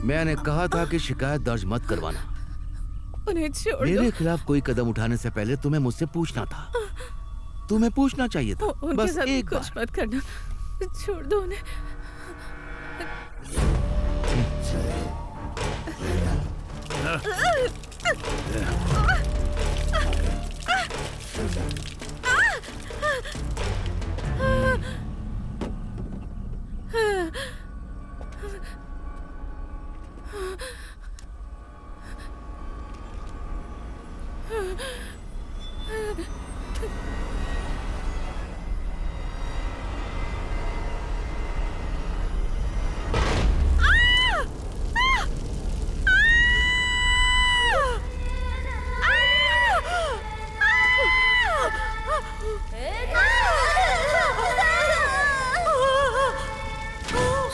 मैंने कहा था कि शिकायत दर्ज मत करवाना। उन्हें छोड़ दो। मेरे खिलाफ कोई कदम उठाने से पहले तुम्हें मुझसे पूछना था। तुम्हें पूछना चाहिए था। उनके बस साथ एक कुछ बार। मत करना, छोड़ दो उन्हें।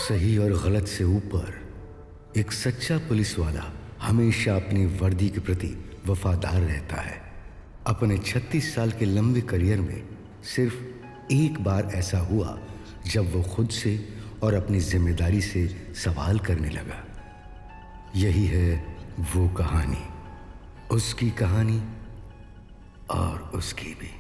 सही और गलत से ऊपर एक सच्चा पुलिस वाला हमेशा अपनी वर्दी के प्रति वफादार रहता है। अपने 36 साल के लंबे करियर में सिर्फ एक बार ऐसा हुआ जब वो खुद से और अपनी जिम्मेदारी से सवाल करने लगा। यही है वो कहानी, उसकी कहानी और उसकी भी।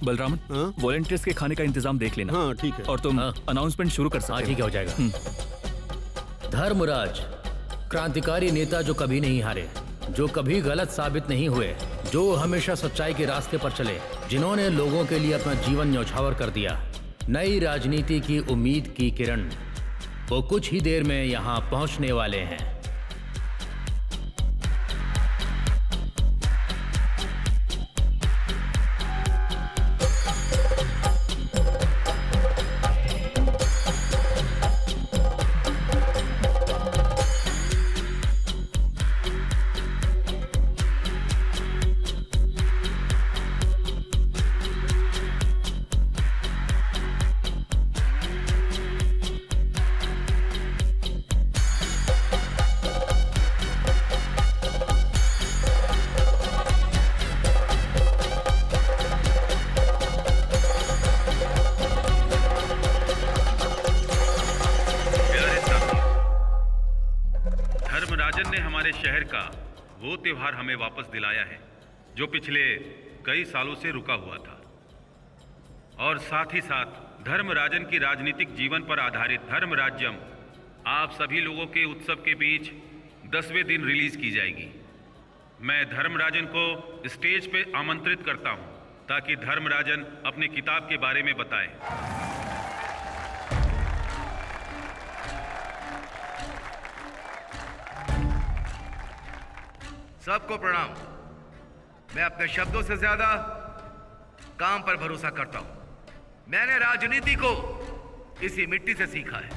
बलरामन, वॉलंटियर्स के खाने का इंतजाम देख लेना। हाँ ठीक है। और तुम अनाउंसमेंट शुरू कर सकते हो। ठीक है, हो जाएगा। धर्मराज, क्रांतिकारी नेता जो कभी नहीं हारे, जो कभी गलत साबित नहीं हुए, जो हमेशा सच्चाई के रास्ते पर चले, जिन्होंने लोगों के लिए अपना जीवन न्यौछावर कर दिया। नई राजनीति की उम्मीद की किरण, वो कुछ ही देर में यहाँ पहुँचने वाले हैं। धर्मराजन ने हमारे शहर का वो त्योहार हमें वापस दिलाया है जो पिछले कई सालों से रुका हुआ था, और साथ ही साथ धर्मराजन की राजनीतिक जीवन पर आधारित धर्मराज्यम आप सभी लोगों के उत्सव के बीच 10वें दिन रिलीज की जाएगी। मैं धर्मराजन को स्टेज पे आमंत्रित करता हूं ताकि धर्मराजन अपनी किताब के बारे में बताएं। सबको प्रणाम। मैं अपने शब्दों से ज्यादा काम पर भरोसा करता हूं। मैंने राजनीति को इसी मिट्टी से सीखा है।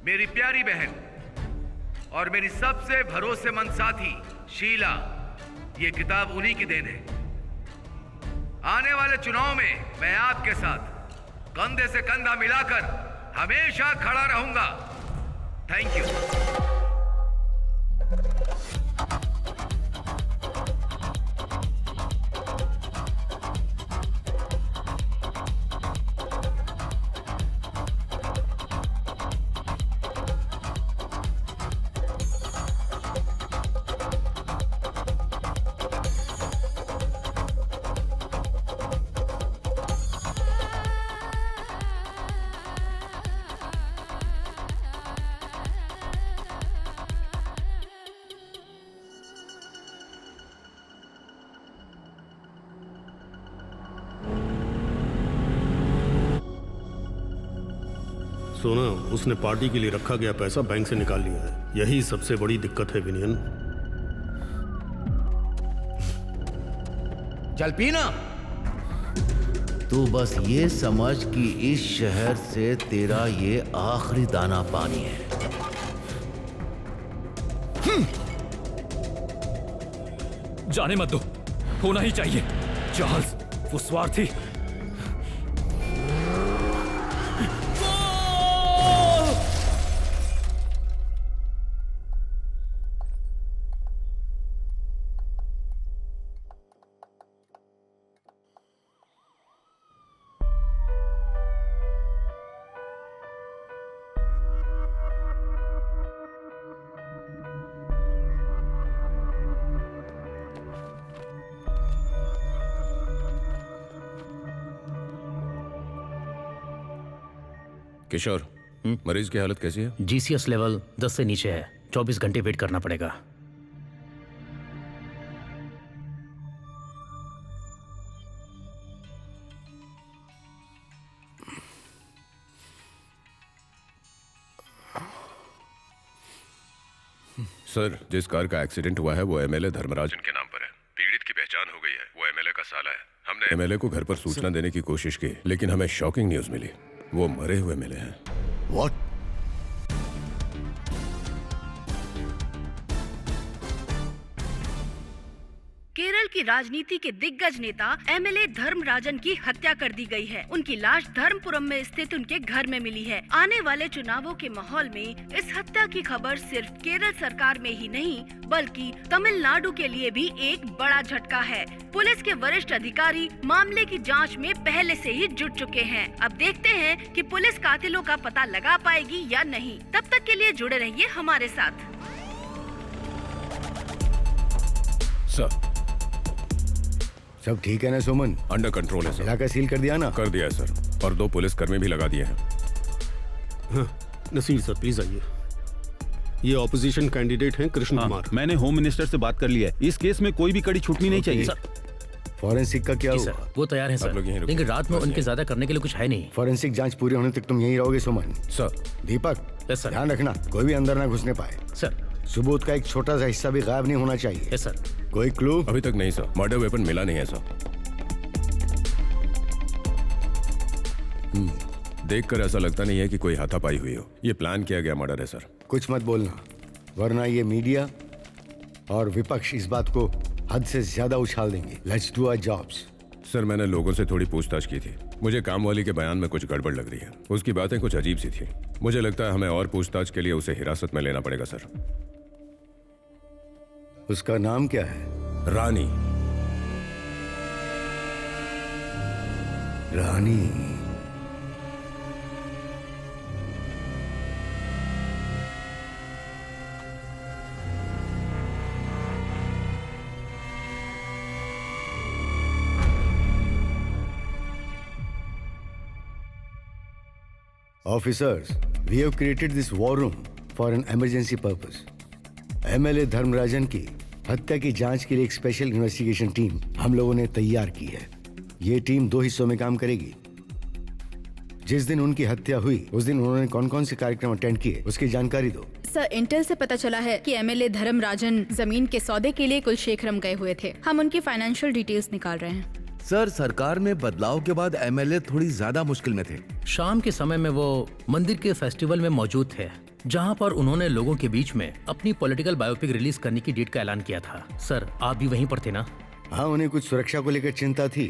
मेरी प्यारी बहन और मेरी सबसे भरोसेमंद साथी शीला, ये किताब उन्हीं की देन है। आने वाले चुनाव में मैं आपके साथ कंधे से कंधा मिलाकर हमेशा खड़ा रहूंगा। Thank you. सुना उसने पार्टी के लिए रखा गया पैसा बैंक से निकाल लिया है। यही सबसे बड़ी दिक्कत है विनयन। चल पीना। तू बस ये समझ कि इस शहर से तेरा ये आखिरी दाना पानी है। जाने मत दो, होना ही चाहिए। चार्ल्स वो स्वार्थी। किशोर, मरीज की हालत कैसी है? जीसीएस लेवल 10 से नीचे है। 24 घंटे वेट करना पड़ेगा। सर, जिस कार का एक्सीडेंट हुआ है वो एमएलए धर्मराजन के नाम पर है। पीड़ित की पहचान हो गई है, वो एमएलए का साला है। हमने एमएलए को घर पर सूचना देने की कोशिश की, लेकिन हमें शॉकिंग न्यूज मिली। वो मरे हुए मिले हैं। What? केरल की राजनीति के दिग्गज नेता एमएलए धर्मराजन की हत्या कर दी गई है। उनकी लाश धर्मपुरम में स्थित उनके घर में मिली है। आने वाले चुनावों के माहौल में इस हत्या की खबर सिर्फ केरल सरकार में ही नहीं बल्कि तमिलनाडु के लिए भी एक बड़ा झटका है। पुलिस के वरिष्ठ अधिकारी मामले की जांच में पहले से ही जुट चुके हैं। अब देखते हैं कि पुलिस कातिलों का पता लगा पाएगी या नहीं। तब तक के लिए जुड़े रहिए हमारे साथ। सर, सब ठीक है ना सुमन? अंडर कंट्रोल है सर। इलाका सील कर दिया ना? कर दिया है सर, और 2 पुलिसकर्मी भी लगा दिए हैं। हाँ, नसीर सर प्लीज आइए। ये ऑपोजिशन कैंडिडेट हैं कृष्ण कुमार। मैंने होम मिनिस्टर से बात कर ली है। इस केस में कोई भी कड़ी छूटनी नहीं चाहिए। फॉरेंसिक का क्या जी हुआ? सर, वो तैयार हैं आप लोग यहीं सर, रुकिए। लेकिन रात में उनके ज्यादा करने के लिए कुछ है नहीं। फॉरेंसिक जांच पूरी होने तक तुम यहीं रहोगे सुमन? सर। दीपक, यस सर। ध्यान रखना कोई भी अंदर ना घुसने पाए। सर। सबूत का एक छोटा सा हिस्सा भी गायब नहीं होना चाहिए। Yes sir. कोई क्लू? अभी तक नहीं सर, मर्डर वेपन मिला नहीं है सर। देखकर ऐसा लगता नहीं है कि कोई हाथापाई हुई हो। ये प्लान किया गया मर्डर है सर। कुछ मत बोलना, वरना ये मीडिया और विपक्ष इस बात को हद से ज्यादा उछाल देंगे। Let's do our jobs. Sir, मैंने लोगों से थोड़ी पूछताछ की थी। मुझे काम वाली के बयान में कुछ गड़बड़ लग रही है। उसकी बातें कुछ अजीब सी थी। मुझे लगता है हमें और पूछताछ के लिए उसे हिरासत में लेना पड़ेगा सर। उसका नाम क्या है? रानी। रानी। Officers, we have created this war room for an emergency purpose. MLA Dharmarajan की हत्या की जांच के लिए एक स्पेशल इन्वेस्टिगेशन टीम हम लोगों ने तैयार की है। ये टीम 2 हिस्सों में काम करेगी। जिस दिन उनकी हत्या हुई उस दिन उन्होंने कौन कौन से कार्यक्रम अटेंड किए उसकी जानकारी दो। सर, इंटेल से पता चला है कि एमएलए धर्मराजन जमीन के सौदे के लिए कुलशेखरम गए हुए थे। हम उनकी फाइनेंशियल डिटेल्स निकाल रहे हैं। सर, सरकार में बदलाव के बाद एमएलए थोड़ी ज्यादा मुश्किल में थे। शाम के समय में वो मंदिर के फेस्टिवल में मौजूद थे, जहां पर उन्होंने लोगों के बीच में अपनी पॉलिटिकल बायोपिक रिलीज करने की डेट का ऐलान किया था। सर, आप भी वहीं पर थे ना? हाँ, उन्हें कुछ सुरक्षा को लेकर चिंता थी।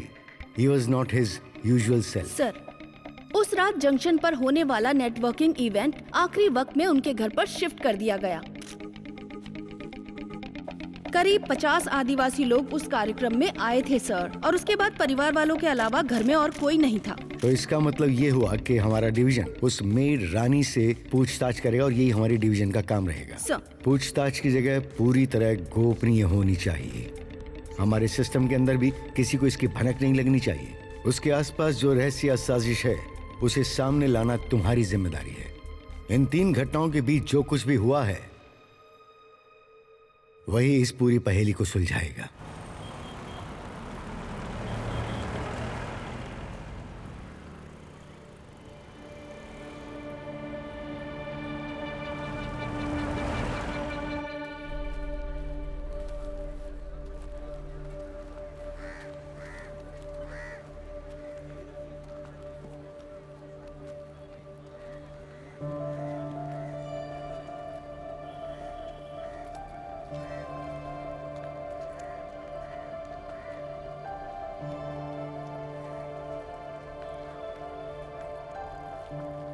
He was not his usual self. Sir, उस रात जंक्शन पर होने वाला नेटवर्किंग इवेंट आखिरी वक्त में उनके घर पर शिफ्ट कर दिया गया। करीब 50 आदिवासी लोग उस कार्यक्रम में आए थे सर, और उसके बाद परिवार वालों के अलावा घर में और कोई नहीं था। तो इसका मतलब ये हुआ कि हमारा डिवीजन उस मेड रानी से पूछताछ करेगा और यही हमारी डिवीजन का काम रहेगा। सर, पूछताछ की जगह पूरी तरह गोपनीय होनी चाहिए। हमारे सिस्टम के अंदर भी किसी को इसकी भनक नहीं लगनी चाहिए। उसके आसपास जो रहस्य या साजिश है उसे सामने लाना तुम्हारी जिम्मेदारी है। इन 3 घटनाओं के बीच जो कुछ भी हुआ है वही इस पूरी पहेली को सुलझाएगा।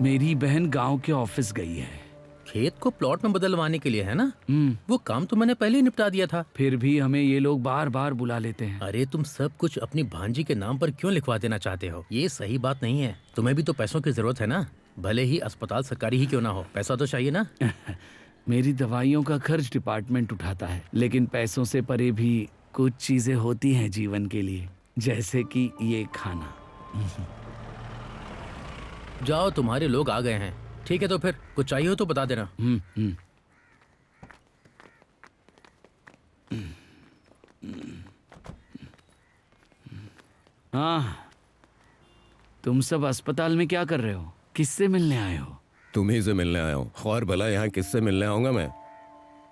मेरी बहन गांव के ऑफिस गई है। खेत को प्लॉट में बदलवाने के लिए है ना? वो काम तो मैंने पहले ही निपटा दिया था। फिर भी हमें ये लोग बार बार बुला लेते हैं। अरे तुम सब कुछ अपनी भांजी के नाम पर क्यों लिखवा देना चाहते हो? ये सही बात नहीं है। तुम्हें भी तो पैसों की जरूरत है ना, भले ही अस्पताल सरकारी ही क्यों ना हो, पैसा तो चाहिए ना। मेरी दवाइयों का खर्च डिपार्टमेंट उठाता है, लेकिन पैसों से परे भी कुछ चीजें होती हैं जीवन के लिए, जैसे कि ये खाना। जाओ, तुम्हारे लोग आ गए हैं। ठीक है, तो फिर कुछ चाहिए हो तो बता देना। हाँ, तुम सब अस्पताल में क्या कर रहे हो? किससे मिलने आए हो? तुम्ही से मिलने आया हूँ। और भला यहाँ किससे मिलने आऊंगा मैं?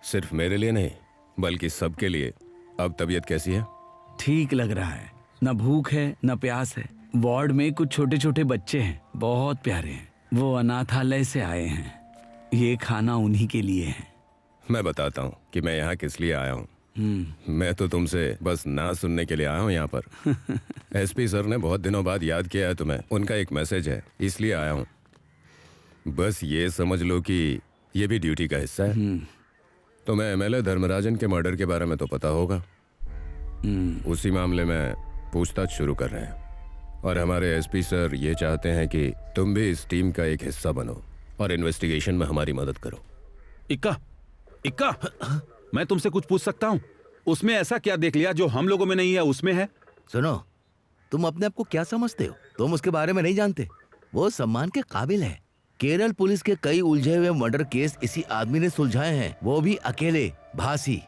सिर्फ मेरे लिए नहीं, बल्कि सबके लिए। अब तबीयत कैसी है? ठीक लग रहा है। न भूख है न प्यास है। वार्ड में कुछ छोटे छोटे बच्चे हैं, बहुत प्यारे हैं। वो अनाथालय से आए हैं। ये खाना उन्हीं के लिए है। मैं बताता हूँ कि मैं यहाँ किस लिए आया हूँ। मैं तो तुमसे बस ना सुनने के लिए आया हूँ यहाँ पर। एसपी सर ने बहुत दिनों बाद याद किया है तुम्हें। उनका एक मैसेज है, इसलिए आया हूँ। बस ये समझ लो कि ये भी ड्यूटी का हिस्सा है। तुम्हें एमएलए धर्मराजन के मर्डर के बारे में तो पता होगा। उसी मामले में पूछताछ शुरू कर रहे हैं और हमारे एसपी सर ये चाहते हैं कि तुम भी इस टीम का एक हिस्सा बनो और इन्वेस्टिगेशन में हमारी मदद करो। इक्का, मैं तुमसे कुछ पूछ सकता हूँ? उसमें ऐसा क्या देख लिया जो हम लोगों में नहीं है, उसमें है? सुनो, तुम अपने आप को क्या समझते हो? तुम उसके बारे में नहीं जानते। वो सम्मान के काबिल है। केरल पुलिस के कई उलझे हुए मर्डर केस इसी आदमी ने सुलझाए हैं, वो भी अकेले। भासी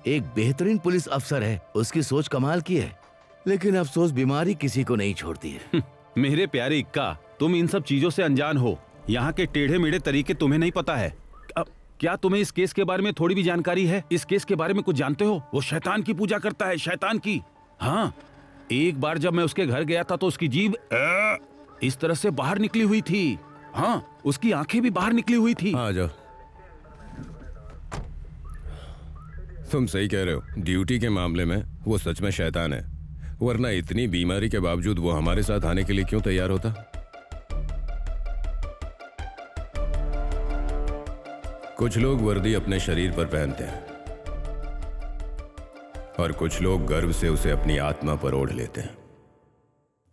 एक बेहतरीन पुलिस अफसर है, उसकी सोच कमाल की है, लेकिन अफसोस बीमारी किसी को नहीं छोड़ती है। मेरे प्यारे इक्का, तुम इन सब चीजों से अनजान हो। यहाँ के टेढ़े मेढ़े तरीके तुम्हें नहीं पता है। क्या तुम्हें इस केस के बारे में थोड़ी भी जानकारी है? इस केस के बारे में कुछ जानते हो? वो शैतान की पूजा करता है, शैतान की। हाँ, एक बार जब मैं उसके घर गया था तो उसकी जीभ इस तरह से बाहर निकली हुई थी। हाँ, उसकी आंखें भी बाहर निकली हुई थी। आ जाओ। तुम सही कह रहे हो, ड्यूटी के मामले में वो सच में शैतान है, वरना इतनी बीमारी के बावजूद वो हमारे साथ आने के लिए क्यों तैयार होता? कुछ लोग वर्दी अपने शरीर पर पहनते हैं और कुछ लोग गर्व से उसे अपनी आत्मा पर ओढ़ लेते हैं।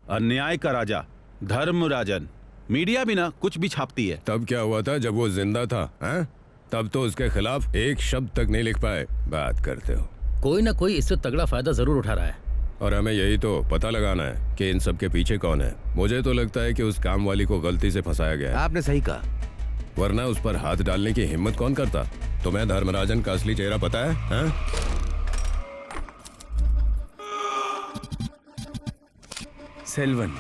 अन्याय का राजा धर्मराजन मीडिया भी ना कुछ भी छापती है। तब क्या हुआ था जब वो जिंदा था? हैं? तब तो उसके खिलाफ एक शब्द तक नहीं लिख पाए। बात करते हो। कोई ना कोई इससे तगड़ा फायदा जरूर उठा रहा है और हमें यही तो पता लगाना है कि इन सब के पीछे कौन है। मुझे तो लगता है कि उस काम वाली को गलती से फंसाया गया है। आपने सही कहा, वरना उस पर हाथ डालने की हिम्मत कौन करता? तुम्हें धर्मराजन का असली चेहरा पता है? हैं? सेल्वन,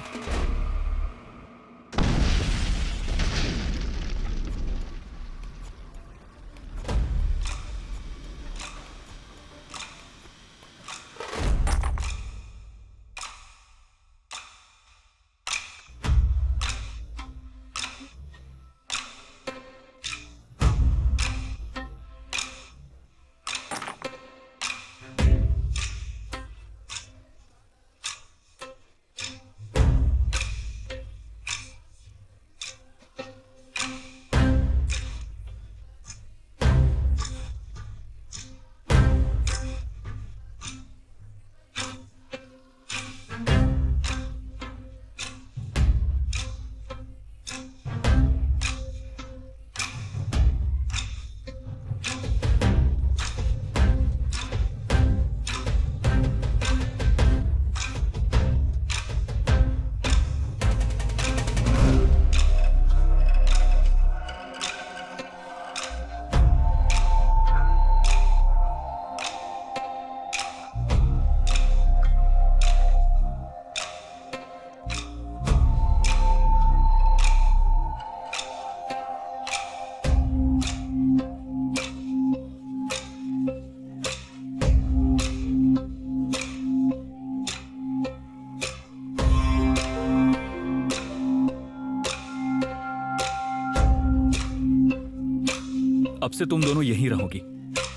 अब से तुम दोनों यहीं रहोगी।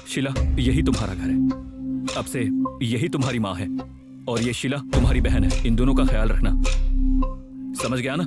शिला, यही तुम्हारा घर है। अब से यही तुम्हारी माँ है और ये शिला तुम्हारी बहन है। इन दोनों का ख्याल रखना, समझ गया ना?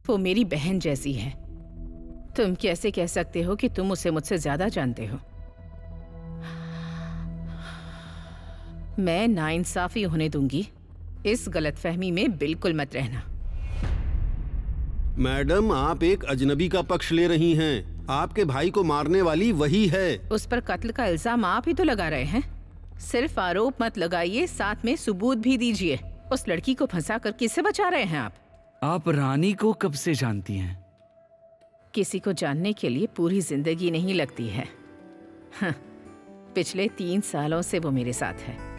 वो मेरी बहन जैसी है। तुम कैसे कह सकते हो कि तुम उसे मुझसे ज्यादा जानते हो? मैं नाइंसाफी होने दूंगी। इस गलतफहमी में बिल्कुल मत रहना। मैडम, आप एक अजनबी का पक्ष ले रही हैं। आपके भाई को मारने वाली वही है। उस पर कत्ल का इल्जाम आप ही तो लगा रहे हैं। सिर्फ आरोप मत लगाइए, साथ में सबूत भी दीजिए। उस लड़की को फंसा कर किससे बचा रहे हैं आप? आप रानी को कब से जानती हैं? किसी को जानने के लिए पूरी जिंदगी नहीं लगती है। हाँ, पिछले 3 सालों से वो मेरे साथ है।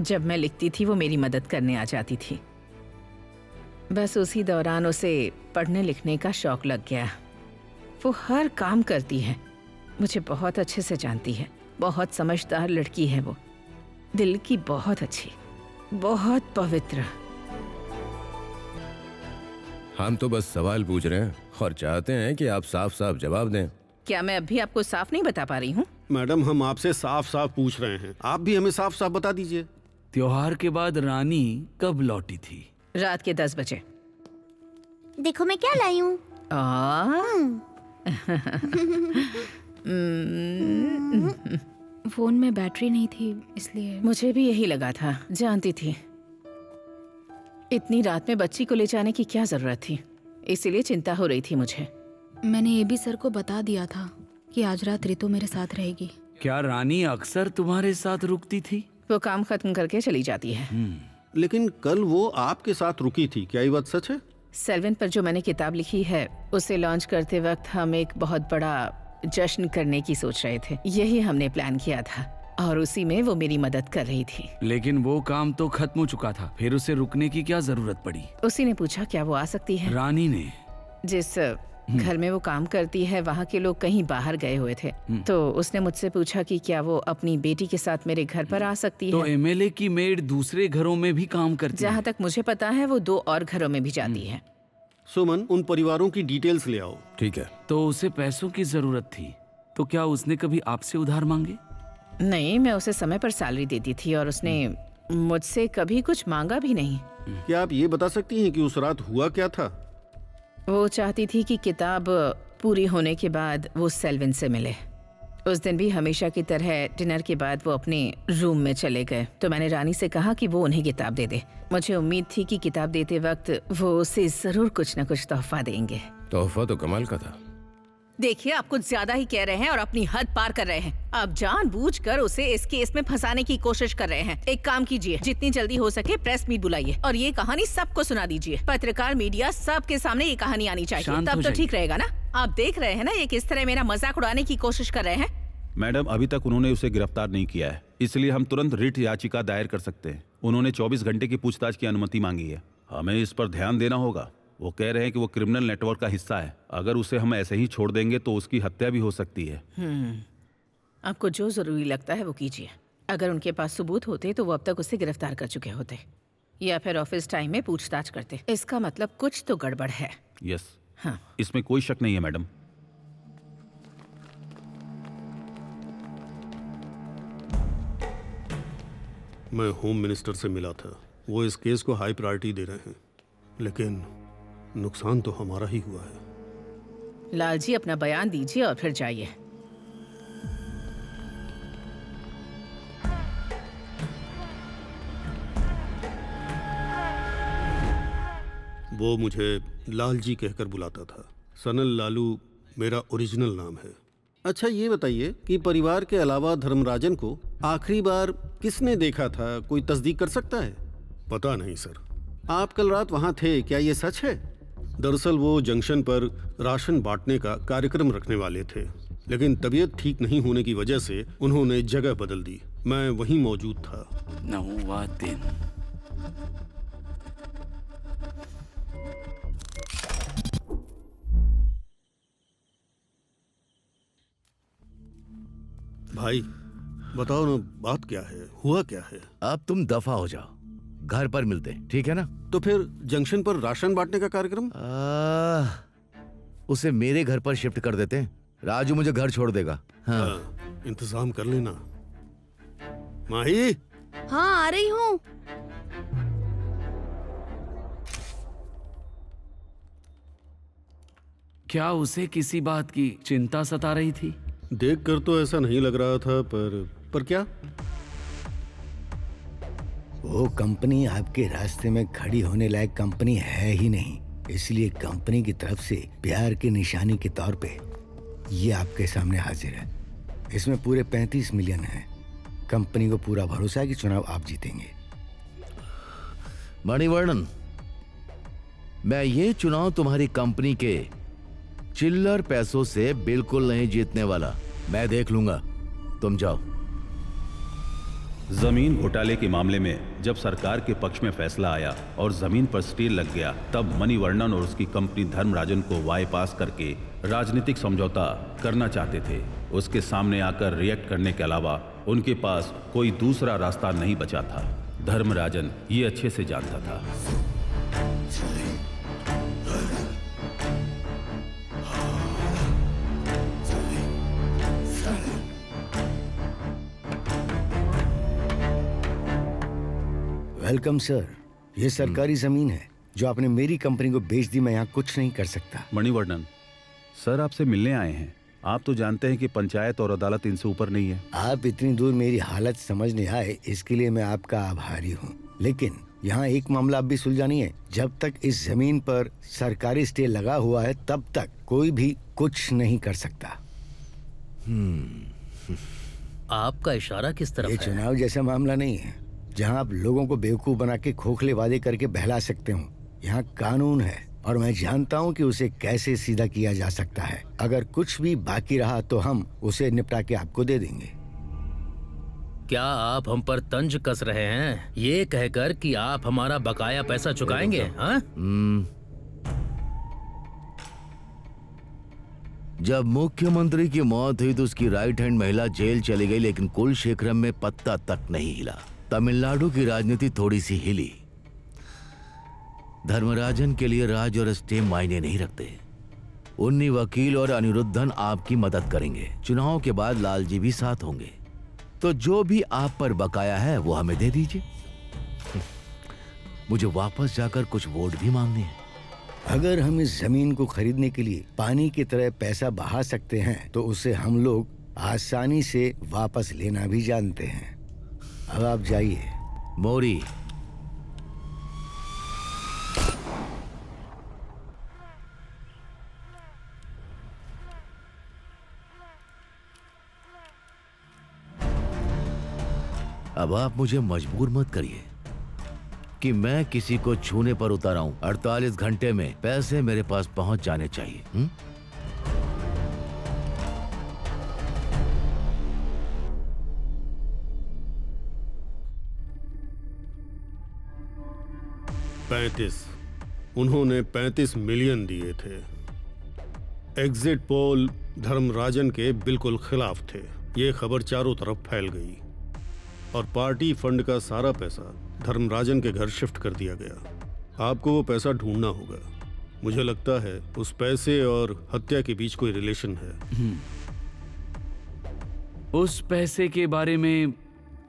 जब मैं लिखती थी वो मेरी मदद करने आ जाती थी। बस उसी दौरान उसे पढ़ने लिखने का शौक लग गया। वो हर काम करती है, मुझे बहुत अच्छे से जानती है। बहुत समझदार लड़की है वो, दिल की बहुत अच्छी, बहुत पवित्र। हम तो बस सवाल पूछ रहे हैं और चाहते हैं कि आप साफ साफ जवाब दें। क्या मैं अभी आपको साफ नहीं बता पा रही हूँ? मैडम, हम आपसे साफ साफ पूछ रहे हैं, आप भी हमें साफ साफ बता दीजिए। त्योहार के बाद रानी कब लौटी थी? रात के 10 बजे। देखो मैं क्या लाई हूँ। फोन में बैटरी नहीं थी इसलिए। मुझे भी यही लगा था, जानती थी। इतनी रात में बच्ची को ले जाने की क्या जरूरत थी, इसीलिए चिंता हो रही थी मुझे। मैंने एबी सर को बता दिया था कि आज रात रितु मेरे साथ रहेगी। क्या रानी अक्सर तुम्हारे साथ रुकती थी? वो काम खत्म करके चली जाती है। लेकिन कल वो आपके साथ रुकी थी, क्या ये बात सच है? सेल्वन पर जो मैंने किताब लिखी है उसे लॉन्च करते वक्त हम एक बहुत बड़ा जश्न करने की सोच रहे थे। यही हमने प्लान किया था और उसी में वो मेरी मदद कर रही थी। लेकिन वो काम तो खत्म हो चुका था, फिर उसे रुकने की क्या जरूरत पड़ी? उसी ने पूछा क्या वो आ सकती है। रानी ने? जिस घर में वो काम करती है वहाँ के लोग कहीं बाहर गए हुए थे, तो उसने मुझसे पूछा कि क्या वो अपनी बेटी के साथ मेरे घर पर आ सकती है। तो एमएलए की मेड दूसरे घरों में भी काम करती है? जहाँ तक मुझे पता है वो 2 और घरों में भी जाती है। सुमन, उन परिवारों की डिटेल्स ले आओ। ठीक है। तो उसे पैसों की जरूरत थी, तो क्या उसने कभी आपसे उधार मांगे? नहीं, मैं उसे समय पर सैलरी देती थी और उसने मुझसे कभी कुछ मांगा भी नहीं। क्या आप ये बता सकती हैं कि उस रात हुआ क्या था? वो चाहती थी कि किताब पूरी होने के बाद वो सेल्विन से मिले। उस दिन भी हमेशा की तरह डिनर के बाद वो अपने रूम में चले गए, तो मैंने रानी से कहा कि वो उन्हें किताब दे दे। मुझे उम्मीद थी कि किताब देते वक्त वो उसे जरूर कुछ न कुछ तोहफा देंगे। तोहफा तो कमाल का था। देखिए, आप कुछ ज्यादा ही कह रहे हैं और अपनी हद पार कर रहे हैं। आप जानबूझकर उसे इस केस में फंसाने की कोशिश कर रहे हैं। एक काम कीजिए, जितनी जल्दी हो सके प्रेस मीट बुलाइए और ये कहानी सबको सुना दीजिए। पत्रकार, मीडिया, सबके सामने ये कहानी आनी चाहिए, तब तो ठीक रहेगा ना? आप देख रहे हैं ना ये किस तरह मेरा मजाक उड़ाने की कोशिश कर रहे हैं। मैडम, अभी तक उन्होंने उसे गिरफ्तार नहीं किया है, इसलिए हम तुरंत रिट याचिका दायर कर सकते हैं। उन्होंने 24 घंटे की पूछताछ की अनुमति मांगी है। हमें इस पर ध्यान देना होगा। वो कह रहे हैं कि वो क्रिमिनल नेटवर्क का हिस्सा है। अगर उसे हम ऐसे ही छोड़ देंगे तो उसकी हत्या भी हो सकती है। आपको जो जरूरी लगता है वो कीजिए। अगर उनके पास सबूत होते तो वो अब तक उसे गिरफ्तार कर चुके होते, या फिर ऑफिस टाइम में पूछताछ करते। इसका मतलब कुछ तो गड़बड़ है। यस। हाँ, इसमें कोई शक नहीं है मैडम। मैं होम मिनिस्टर से मिला था, वो इस केस को हाई प्रायोरिटी दे रहे हैं, लेकिन नुकसान तो हमारा ही हुआ है। लाल जी, अपना बयान दीजिए और फिर जाइए। वो मुझे लाल जी कहकर बुलाता था। सनल लालू मेरा ओरिजिनल नाम है। अच्छा, ये बताइए कि परिवार के अलावा धर्मराजन को आखिरी बार किसने देखा था? कोई तस्दीक कर सकता है? पता नहीं सर। आप कल रात वहाँ थे, क्या ये सच है? दरअसल वो जंक्शन पर राशन बांटने का कार्यक्रम रखने वाले थे, लेकिन तबीयत ठीक नहीं होने की वजह से उन्होंने जगह बदल दी। मैं वहीं मौजूद था। 9वां दिन। भाई, बताओ ना, बात क्या है, हुआ क्या है? अब तुम दफा हो जाओ, घर पर मिलते हैं, ठीक है ना? तो फिर जंक्शन पर राशन बांटने का कार्यक्रम? उसे मेरे घर पर शिफ्ट कर देते हैं। राजू मुझे घर छोड़ देगा। हाँ। इंतजाम कर लेना। माही, हाँ आ रही हूँ। क्या उसे किसी बात की चिंता सता रही थी? देखकर तो ऐसा नहीं लग रहा था, पर क्या? वो कंपनी आपके रास्ते में खड़ी होने लायक कंपनी है ही नहीं, इसलिए कंपनी की तरफ से प्यार की निशानी के तौर पे ये आपके सामने हाजिर है। इसमें पूरे 35 मिलियन है। कंपनी को पूरा भरोसा है कि चुनाव आप जीतेंगे। मणिवर्णन, मैं ये चुनाव तुम्हारी कंपनी के चिल्लर पैसों से बिल्कुल नहीं जीतने वाला। मैं देख लूंगा, तुम जाओ। जमीन घोटाले के मामले में जब सरकार के पक्ष में फैसला आया और जमीन पर स्टे लग गया, तब मणिवर्णन और उसकी कंपनी धर्मराजन को बाईपास करके राजनीतिक समझौता करना चाहते थे। उसके सामने आकर रिएक्ट करने के अलावा उनके पास कोई दूसरा रास्ता नहीं बचा था। धर्मराजन ये अच्छे से जानता था। Welcome sir. ये सरकारी जमीन है जो आपने मेरी कंपनी को बेच दी। मैं यहाँ कुछ नहीं कर सकता। मणिवर्णन सर आपसे मिलने आए हैं। आप तो जानते हैं कि पंचायत और अदालत इनसे ऊपर नहीं है। आप इतनी दूर मेरी हालत समझने आए, इसके लिए मैं आपका आभारी हूँ। लेकिन यहाँ एक मामला अब भी सुलझा नहीं है। जब तक इस जमीन पर सरकारी स्टे लगा हुआ है, तब तक कोई भी कुछ नहीं कर सकता। आपका इशारा किस तरफ ये है? चुनाव जैसा मामला नहीं है जहाँ आप लोगों को बेवकूफ बना के खोखले वादे करके बहला सकते हो। यहाँ कानून है और मैं जानता हूँ कि उसे कैसे सीधा किया जा सकता है। अगर कुछ भी बाकी रहा तो हम उसे निपटा के आपको दे देंगे। क्या आप हम पर तंज कस रहे हैं ये कहकर कि आप हमारा बकाया पैसा चुकाएंगे? हाँ? जब मुख्यमंत्री की मौत हुई तो उसकी राइट हैंड महिला जेल चली गई, लेकिन कुलशेखरम में पत्ता तक नहीं हिला। तमिलनाडु की राजनीति थोड़ी सी हिली। धर्मराजन के लिए राज और स्टे मायने नहीं रखते। उन्नी वकील और अनिरुद्धन आपकी मदद करेंगे। चुनाव के बाद लालजी भी साथ होंगे। तो जो भी आप पर बकाया है वो हमें दे दीजिए। मुझे वापस जाकर कुछ वोट भी मांगने हैं। अगर हम इस जमीन को खरीदने के लिए पानी की तरह पैसा बहा सकते हैं तो उसे हम लोग आसानी से वापस लेना भी जानते हैं। अब आप जाइए। मोरी, अब आप मुझे मजबूर मत करिए कि मैं किसी को छूने पर उतर आऊं। 48 घंटे में पैसे मेरे पास पहुंच जाने चाहिए। उन्होंने 35 मिलियन दिए थे। एग्जिट पोल धर्मराजन के बिल्कुल खिलाफ थे। ये खबर चारों तरफ फैल गई और पार्टी फंड का सारा पैसा धर्मराजन के घर शिफ्ट कर दिया गया। आपको वो पैसा ढूंढना होगा। मुझे लगता है उस पैसे और हत्या के बीच कोई रिलेशन है। उस पैसे के बारे में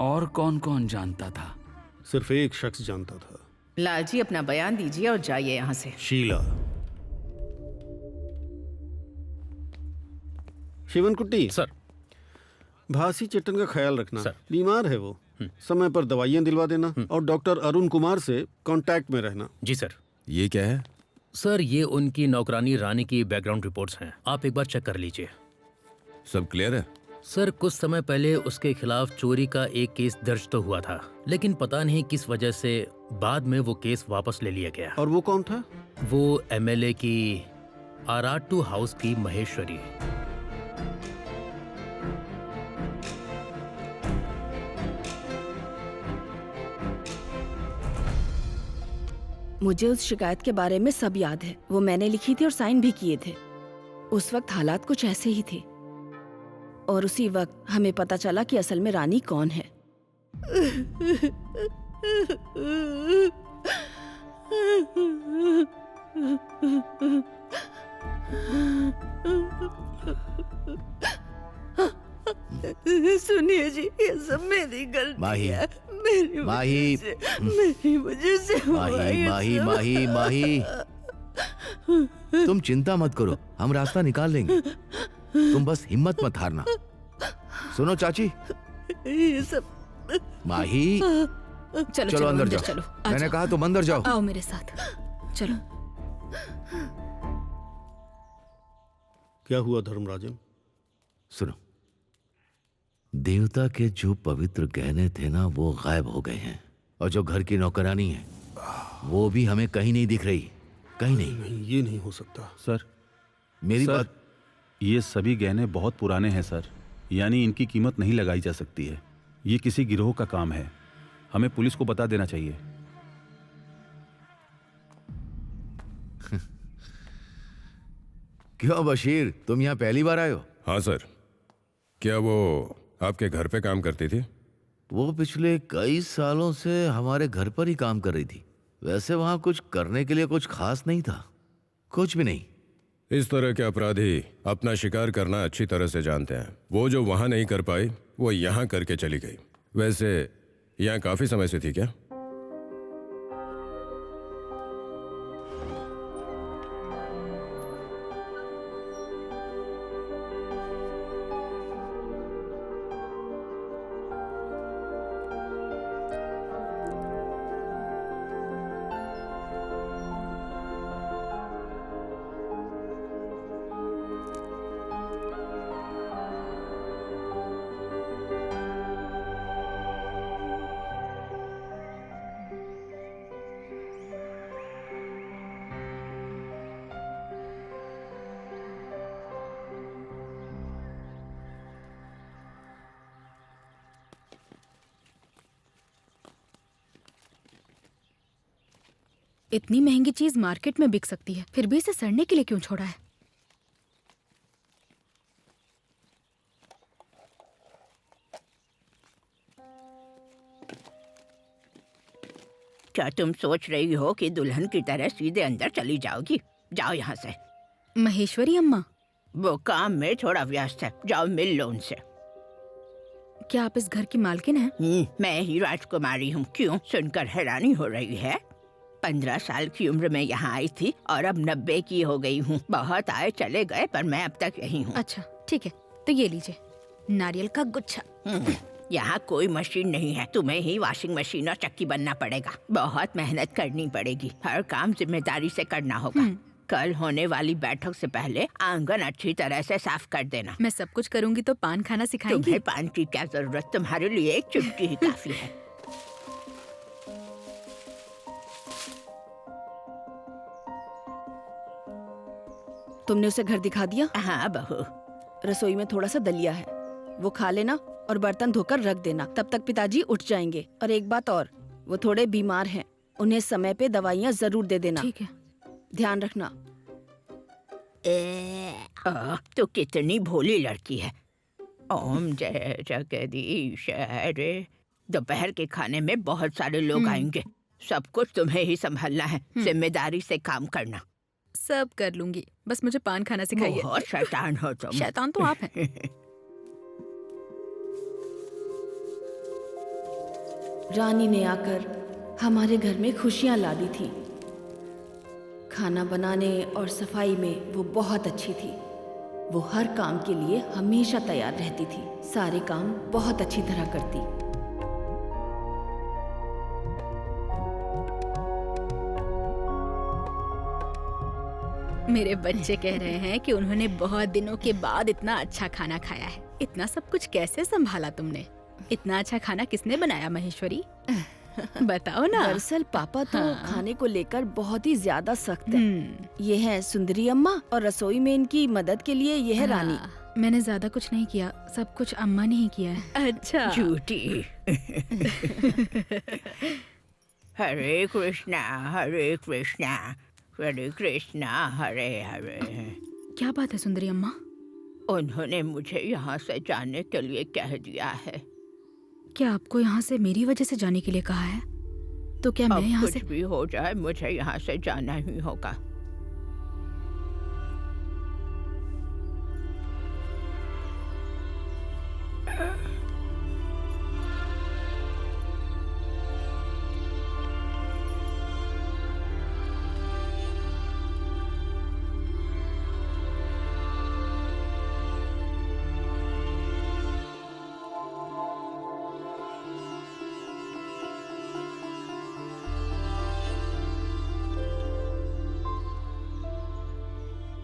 और कौन कौन जानता था? सिर्फ एक शख्स जानता था। लालजी अपना बयान दीजिए और जाइए यहाँ से। शीला। शिवनकुट्टी सर। भासी चट्टन का ख्याल रखना। सर। बीमार है वो। समय पर दवाइयाँ दिलवा देना और डॉक्टर अरुण कुमार से कांटेक्ट में रहना। जी सर। ये क्या है? सर ये उनकी नौकरानी रानी की बैकग्राउंड रिपोर्ट्स हैं। आप एक बार चेक कर लीजिए। सब क्लियर है? सर कुछ समय पहले उसके खिलाफ चोरी का एक केस दर्ज तो हुआ था, लेकिन पता नहीं किस वजह से बाद में वो केस वापस ले लिया गया। और वो कौन था? वो एमएलए की आराटू हाउस की महेश्वरी। मुझे उस शिकायत के बारे में सब याद है। वो मैंने लिखी थी और साइन भी किए थे। उस वक्त हालात कुछ ऐसे ही थे। और उसी वक्त हमें पता चला कि असल में रानी कौन है। सुनिए जी, ये सब मेरी गलती माही, है। मेरी माही, मेरी वजह से हुआ माही ये माही सब। माही माही, तुम चिंता मत करो, हम रास्ता निकाल लेंगे। तुम बस हिम्मत मत हारना। सुनो चाची, ये सब माही, चलो चलो अंदर जाओ। चलो। मैंने कहा तुम अंदर जाओ। आओ मेरे साथ, चलो। क्या हुआ धर्मराजन? सुनो, देवता के जो पवित्र गहने थे ना, वो गायब हो गए हैं। और जो घर की नौकरानी है, वो भी हमें कहीं नहीं दिख रही। कहीं नहीं। ये नहीं हो सकता सर। मेरी सर, बात, ये सभी गहने बहुत पुराने हैं सर, यानी इनकी कीमत नहीं लगाई जा सकती है। ये किसी गिरोह का काम है, हमें पुलिस को बता देना चाहिए। क्यों बशीर, तुम यहाँ पहली बार आए हो? हाँ सर। क्या वो आपके घर पे काम करती थी? वो पिछले कई सालों से हमारे घर पर ही काम कर रही थी। वैसे वहाँ कुछ करने के लिए कुछ खास नहीं था, कुछ भी नहीं। इस तरह के अपराधी अपना शिकार करना अच्छी तरह से जानते हैं। वो जो वहां नहीं कर पाई, वो यहाँ करके चली गई। वैसे यहाँ काफी समय से थी क्या? इतनी महंगी चीज मार्केट में बिक सकती है, फिर भी इसे सड़ने के लिए क्यों छोड़ा है? क्या तुम सोच रही हो कि दुल्हन की तरह सीधे अंदर चली जाओगी? जाओ यहाँ से। महेश्वरी अम्मा, वो काम में थोड़ा व्यस्त है, जाओ मिल लो उनसे। क्या आप इस घर की मालकिन हैं? मैं ही राजकुमारी हूँ। क्यों, सुनकर हैरानी हो रही है? 15 साल की उम्र में यहाँ आई थी और अब 90 की हो गई हूँ। बहुत आए चले गए, पर मैं अब तक यही हूँ। अच्छा ठीक है, तो ये लीजिए नारियल का गुच्छा। यहाँ कोई मशीन नहीं है, तुम्हें ही वॉशिंग मशीन और चक्की बनना पड़ेगा। बहुत मेहनत करनी पड़ेगी, हर काम जिम्मेदारी से करना होगा। कल होने वाली बैठक से पहले आंगन अच्छी तरह से साफ कर देना। मैं सब कुछ करूँगी तो पान खाना सिखाएंगी? तुम्हें पान की क्या जरूरत, तुम्हारे लिए एक चुटकी ही काफी है। तुमने उसे घर दिखा दिया? हाँ बहू। रसोई में थोड़ा सा दलिया है, वो खा लेना और बर्तन धोकर रख देना। तब तक पिताजी उठ जाएंगे। और एक बात और, वो थोड़े बीमार हैं, उन्हें समय पे दवाइयाँ जरूर दे देना। ठीक है, ध्यान रखना। तो कितनी भोली लड़की है। ओम जय जगदीश हरे। दोपहर के खाने में बहुत सारे लोग आएंगे, सब कुछ तुम्हें ही संभालना है। जिम्मेदारी से काम करना। सब कर लूंगी, बस मुझे पान खाना सिखाइए। बहुत शैतान हो तुम। शैतान तो आप हैं। रानी ने आकर हमारे घर में खुशियां ला दी थी। खाना बनाने और सफाई में वो बहुत अच्छी थी। वो हर काम के लिए हमेशा तैयार रहती थी, सारे काम बहुत अच्छी तरह करती। मेरे बच्चे कह रहे हैं कि उन्होंने बहुत दिनों के बाद इतना अच्छा खाना खाया है। इतना सब कुछ कैसे संभाला तुमने? इतना अच्छा खाना किसने बनाया महेश्वरी? बताओ ना। दरअसल पापा तो खाने को लेकर बहुत ही ज्यादा सख्त है। ये है सुंदरी अम्मा और रसोई में इनकी मदद के लिए ये है रानी। मैंने ज्यादा कुछ नहीं किया, सब कुछ अम्मा ने ही किया है। अच्छा झूठी। हरे कृष्णा हरे कृष्णा हरे कृष्णा हरे हरे। क्या बात है सुंदरी अम्मा? उन्होंने मुझे यहाँ से जाने के लिए कह दिया है। क्या आपको यहाँ से मेरी वजह से जाने के लिए कहा है? तो क्या मैं अब यहाँ कुछ से भी हो जाए मुझे यहाँ से जाना ही होगा।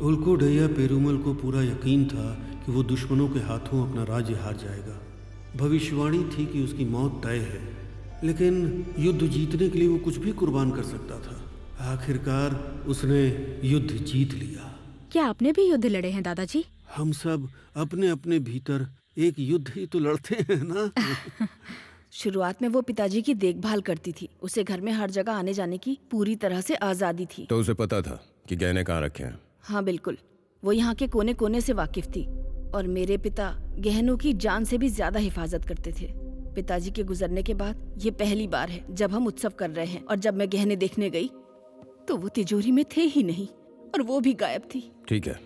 उल्को डैया पेरूमल को पूरा यकीन था कि वो दुश्मनों के हाथों अपना राज्य हार जाएगा। भविष्यवाणी थी कि उसकी मौत तय है, लेकिन युद्ध जीतने के लिए वो कुछ भी कुर्बान कर सकता था। आखिरकार उसने युद्ध जीत लिया। क्या आपने भी युद्ध लड़े हैं दादाजी? हम सब अपने अपने भीतर एक युद्ध ही तो लड़ते हैं ना। शुरुआत में वो पिताजी की देखभाल करती थी। उसे घर में हर जगह आने जाने की पूरी तरह से आजादी थी। तो उसे पता था कि गहने कहाँ रखे हैं? हाँ बिल्कुल, वो यहाँ के कोने कोने से वाकिफ थी। और मेरे पिता गहनों की जान से भी ज्यादा हिफाजत करते थे। पिताजी के गुजरने के बाद ये पहली बार है जब हम उत्सव कर रहे हैं। और जब मैं गहने देखने गई तो वो तिजोरी में थे ही नहीं, और वो भी गायब थी। ठीक है,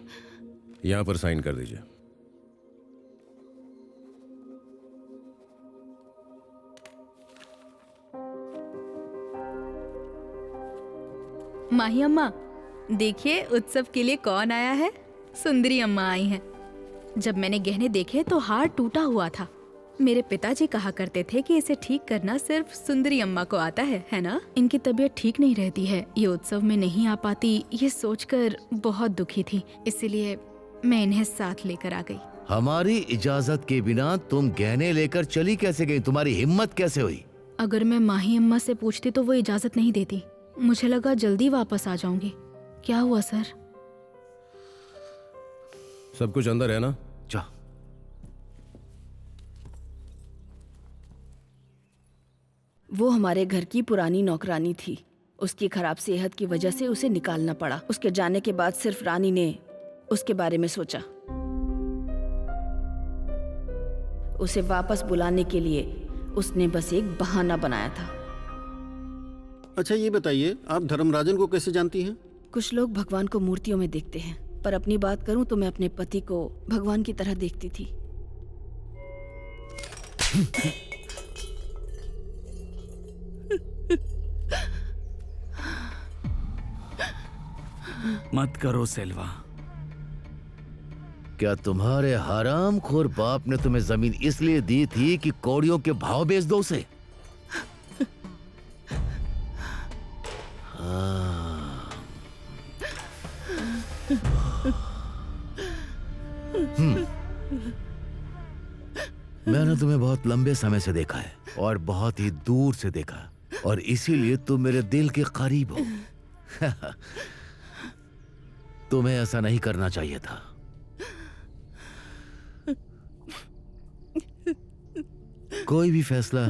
यहाँ पर साइन कर दीजिए। माही अम्मा, देखिए उत्सव के लिए कौन आया है। सुंदरी अम्मा आई हैं। जब मैंने गहने देखे तो हार टूटा हुआ था। मेरे पिताजी कहा करते थे कि इसे ठीक करना सिर्फ सुंदरी अम्मा को आता है ना? इनकी तबीयत ठीक नहीं रहती है, ये उत्सव में नहीं आ पाती, ये सोचकर बहुत दुखी थी। इसलिए मैं इन्हें साथ लेकर आ गई। हमारी इजाजत के बिना तुम गहने लेकर चली कैसे गई? तुम्हारी हिम्मत कैसे हुई? अगर मैं माही अम्मा से पूछती तो वो इजाजत नहीं देती। मुझे लगा जल्दी वापस आ जाऊंगी। क्या हुआ सर? सब कुछ अंदर है ना? जा। वो हमारे घर की पुरानी नौकरानी थी। उसकी खराब सेहत की वजह से उसे निकालना पड़ा। उसके जाने के बाद सिर्फ रानी ने उसके बारे में सोचा। उसे वापस बुलाने के लिए उसने बस एक बहाना बनाया था। अच्छा ये बताइए, आप धर्मराजन को कैसे जानती हैं? कुछ लोग भगवान को मूर्तियों में देखते हैं, पर अपनी बात करूं तो मैं अपने पति को भगवान की तरह देखती थी। मत करो सेल्वा। क्या तुम्हारे हरामखोर बाप ने तुम्हें जमीन इसलिए दी थी कि कौड़ियों के भाव बेच दो उसे? मैंने तुम्हें बहुत लंबे समय से देखा है और बहुत ही दूर से देखा, और इसीलिए तुम मेरे दिल के करीब हो। तुम्हें ऐसा नहीं करना चाहिए था। कोई भी फैसला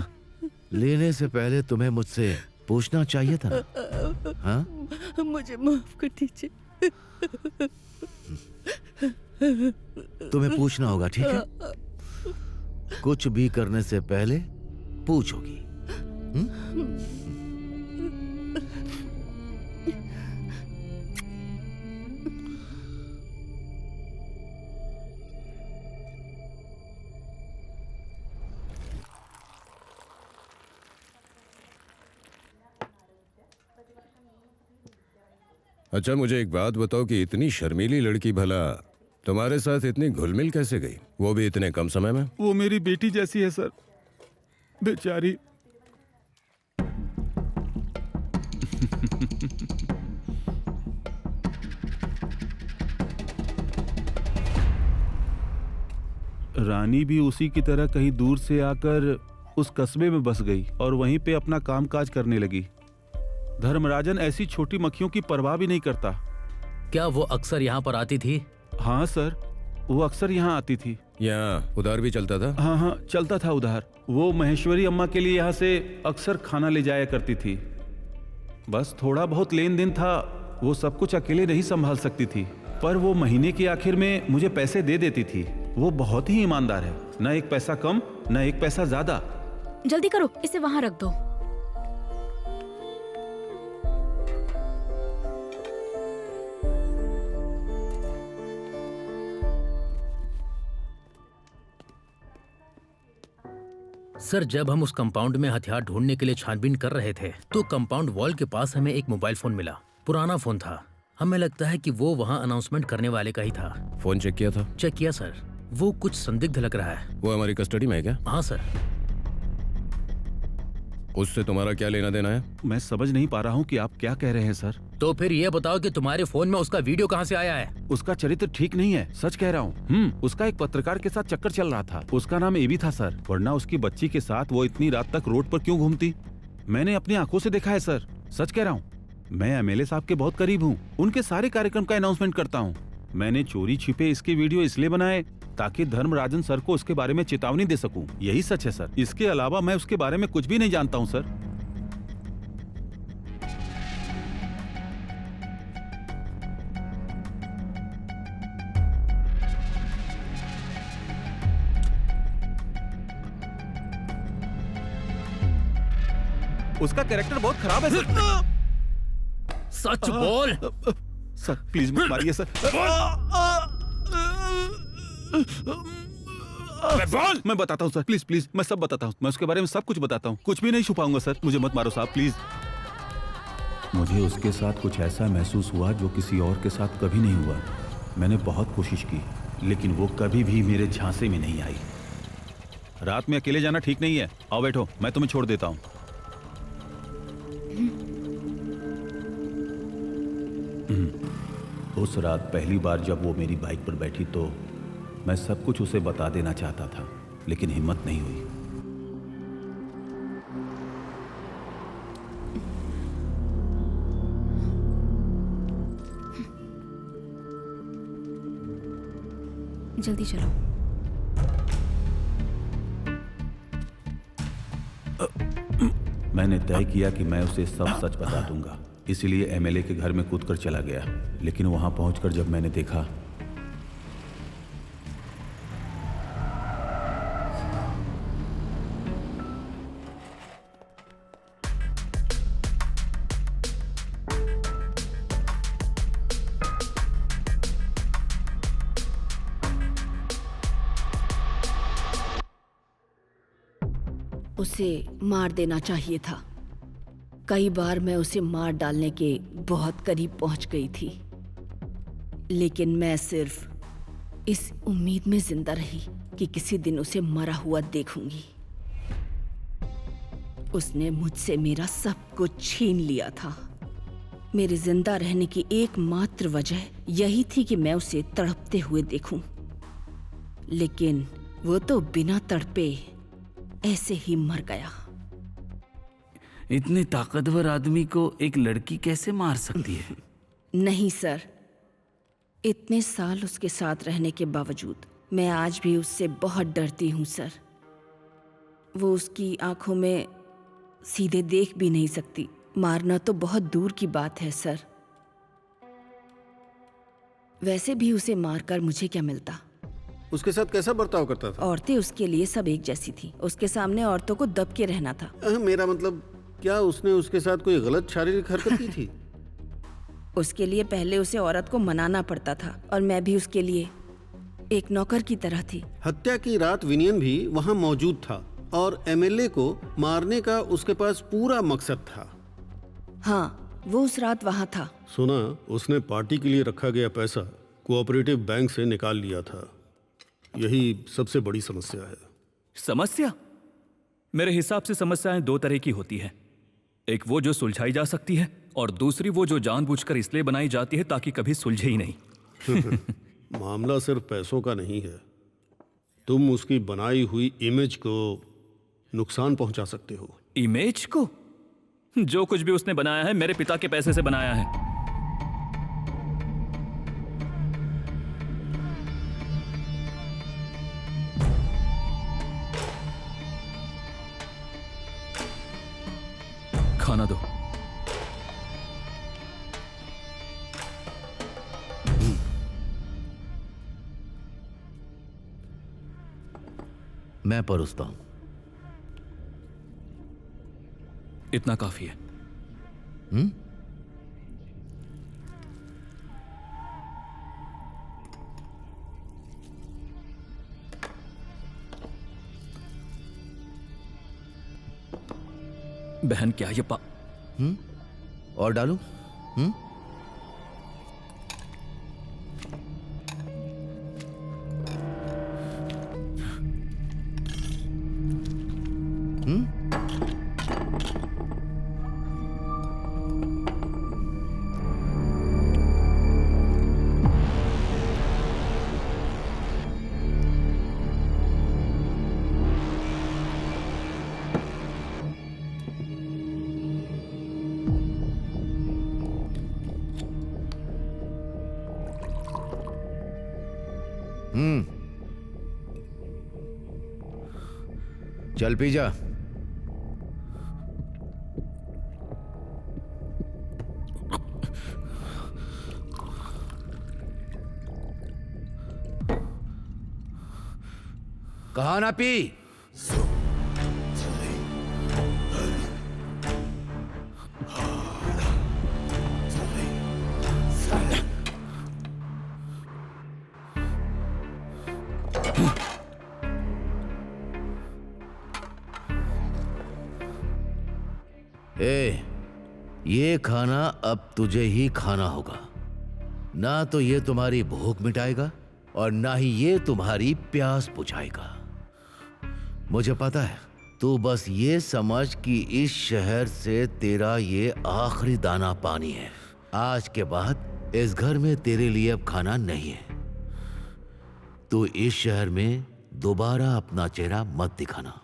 लेने से पहले तुम्हें मुझसे पूछना चाहिए था ना? हाँ? मुझे माफ कर दीजिए। तुम्हें पूछना होगा, ठीक है? कुछ भी करने से पहले पूछोगी। अच्छा मुझे एक बात बताओ कि इतनी शर्मीली लड़की भला तुम्हारे साथ इतनी घुलमिल कैसे गई, वो भी इतने कम समय में? वो मेरी बेटी जैसी है सर, बेचारी। रानी भी उसी की तरह कहीं दूर से आकर उस कस्बे में बस गई और वहीं पे अपना कामकाज करने लगी। धर्मराजन ऐसी छोटी मक्खियों की परवाह भी नहीं करता। क्या वो अक्सर यहाँ पर आती थी? हाँ सर, वो अक्सर यहाँ आती थी। यहाँ उधार भी चलता था? हाँ हाँ, चलता था उधार। वो महेश्वरी अम्मा के लिए यहाँ से अक्सर खाना ले जाया करती थी। बस थोड़ा बहुत लेन देन था, वो सब कुछ अकेले नहीं संभाल सकती थी। पर वो महीने के आखिर में मुझे पैसे दे देती थी। वो बहुत ही ईमानदार है, न एक पैसा कम न एक पैसा ज्यादा। जल्दी करो, इसे वहां रख दो। सर, जब हम उस कंपाउंड में हथियार ढूंढने के लिए छानबीन कर रहे थे तो कंपाउंड वॉल के पास हमें एक मोबाइल फोन मिला। पुराना फोन था। हमें लगता है कि वो वहाँ अनाउंसमेंट करने वाले का ही था। फोन चेक किया था? चेक किया सर। वो कुछ संदिग्ध लग रहा है। वो हमारी कस्टडी में है क्या? हाँ सर। उससे तुम्हारा क्या लेना देना है? मैं समझ नहीं पा रहा हूँ कि आप क्या कह रहे हैं सर। तो फिर ये बताओ कि तुम्हारे फोन में उसका वीडियो कहाँ से आया है? उसका चरित्र ठीक नहीं है, सच कह रहा हूँ। उसका एक पत्रकार के साथ चक्कर चल रहा था। उसका नाम एबी था सर, वरना उसकी बच्ची के साथ वो इतनी रात तक रोड पर क्यों घूमती? मैंने अपनी आंखों से देखा है सर, सच कह रहा हूँ। मैं एमएलए साहब के बहुत करीब हूँ, उनके सारे कार्यक्रम का अनाउंसमेंट करता हूँ। मैंने चोरी छिपे इसके वीडियो इसलिए बनाए ताकि धर्मराजन सर को उसके बारे में चेतावनी दे सकूं। यही सच है सर। इसके अलावा मैं उसके बारे में कुछ भी नहीं जानता हूं सर। उसका कैरेक्टर बहुत खराब है सर। सच बोल। सर प्लीज मत मारिए सर। बोल। मैं बताता हूँ सर, प्लीज प्लीज, मैं सब बताता हूँ। मैं उसके बारे में सब कुछ बताता हूँ, कुछ भी नहीं छुपाऊंगा सर। मुझे मत मारो साहब प्लीज। मुझे उसके साथ कुछ ऐसा महसूस हुआ जो किसी और के साथ कभी नहीं हुआ। मैंने बहुत कोशिश की लेकिन वो कभी भी मेरे झांसे में नहीं आई। रात में अकेले जाना ठीक नहीं है। आओ बैठो, मैं तुम्हें छोड़ देता हूँ। उस रात पहली बार जब वो मेरी बाइक पर बैठी तो मैं सब कुछ उसे बता देना चाहता था लेकिन हिम्मत नहीं हुई। जल्दी चलो। मैंने तय किया कि मैं उसे सब सच बता दूंगा, इसलिए एमएलए के घर में कूदकर चला गया। लेकिन वहां पहुंचकर जब मैंने देखा उसे मार देना चाहिए था। कई बार मैं उसे मार डालने के बहुत करीब पहुंच गई थी लेकिन मैं सिर्फ इस उम्मीद में जिंदा रही कि किसी दिन उसे मरा हुआ देखूंगी। उसने मुझसे मेरा सब कुछ छीन लिया था। मेरे जिंदा रहने की एकमात्र वजह यही थी कि मैं उसे तड़पते हुए देखूं, लेकिन वो तो बिना तड़पे ऐसे ही मर गया। इतने ताकतवर आदमी को एक लड़की कैसे मार सकती है? नहीं सर, इतने साल उसके साथ रहने के बावजूद मैं आज भी उससे बहुत डरती हूँ सर। वो उसकी आंखों में सीधे देख भी नहीं सकती। मारना तो बहुत दूर की बात है सर। वैसे भी उसे मारकर मुझे क्या मिलता? उसके साथ कैसा बर्ताव करता था? औरतें उसके लिए सब एक जैसी थी। उसके सामने औरतों को दब के रहना था। मेरा मतलब, क्या उसने उसके साथ कोई गलत शारीरिक हरकत की थी? उसके लिए पहले उसे औरत को मनाना पड़ता था और मैं भी उसके लिए एक नौकर की तरह थी। हत्या की रात विनियन भी वहाँ मौजूद था और एमएलए को मारने का उसके पास पूरा मकसद था। हाँ, वो उस रात वहाँ था। सुना उसने पार्टी के लिए रखा गया पैसा कोऑपरेटिव बैंक से निकाल लिया था। यही सबसे बड़ी समस्या है। समस्या? मेरे हिसाब से समस्याएं दो तरह की होती है। एक वो जो सुलझाई जा सकती है और दूसरी वो जो जानबूझकर इसलिए बनाई जाती है ताकि कभी सुलझे ही नहीं। मामला सिर्फ पैसों का नहीं है। तुम उसकी बनाई हुई इमेज को नुकसान पहुंचा सकते हो। इमेज को? जो कुछ भी उसने बनाया है मेरे पिता के पैसे से बनाया है। खाना दो। मैं परोसता हूं। इतना काफी है। बहन क्या ये और डालूं? चल पी जा। कहा ना पी। ये खाना अब तुझे ही खाना होगा। ना तो ये तुम्हारी भूख मिटाएगा और ना ही ये तुम्हारी प्यास बुझाएगा। मुझे पता है, तू बस ये समझ कि इस शहर से तेरा ये आखिरी दाना पानी है। आज के बाद इस घर में तेरे लिए अब खाना नहीं है। तू इस शहर में दोबारा अपना चेहरा मत दिखाना।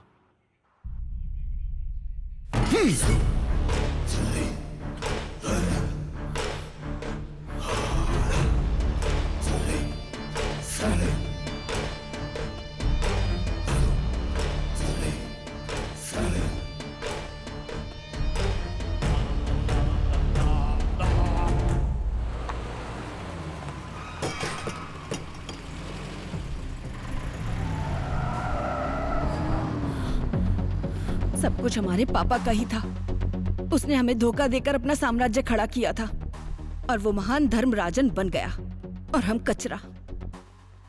सब कुछ हमारे पापा का ही था। उसने हमें धोखा देकर अपना साम्राज्य खड़ा किया था और वो महान धर्मराजन बन गया और हम कचरा।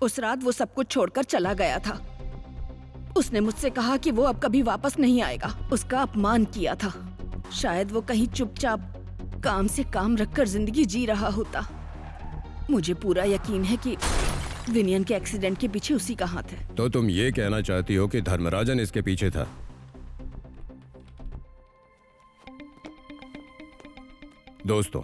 उस रात वो सब कुछ छोड़कर चला गया था। उसने मुझसे कहा कि वो अब कभी वापस नहीं आएगा। उसका अपमान किया था। शायद वो कहीं चुपचाप काम से काम रखकर जिंदगी जी रहा होता। मुझे पूरा यकीन है कि विनियन के एक्सीडेंट के पीछे उसी का हाथ है। तो तुम ये कहना चाहती हो कि धर्मराजन इसके पीछे था? दोस्तों,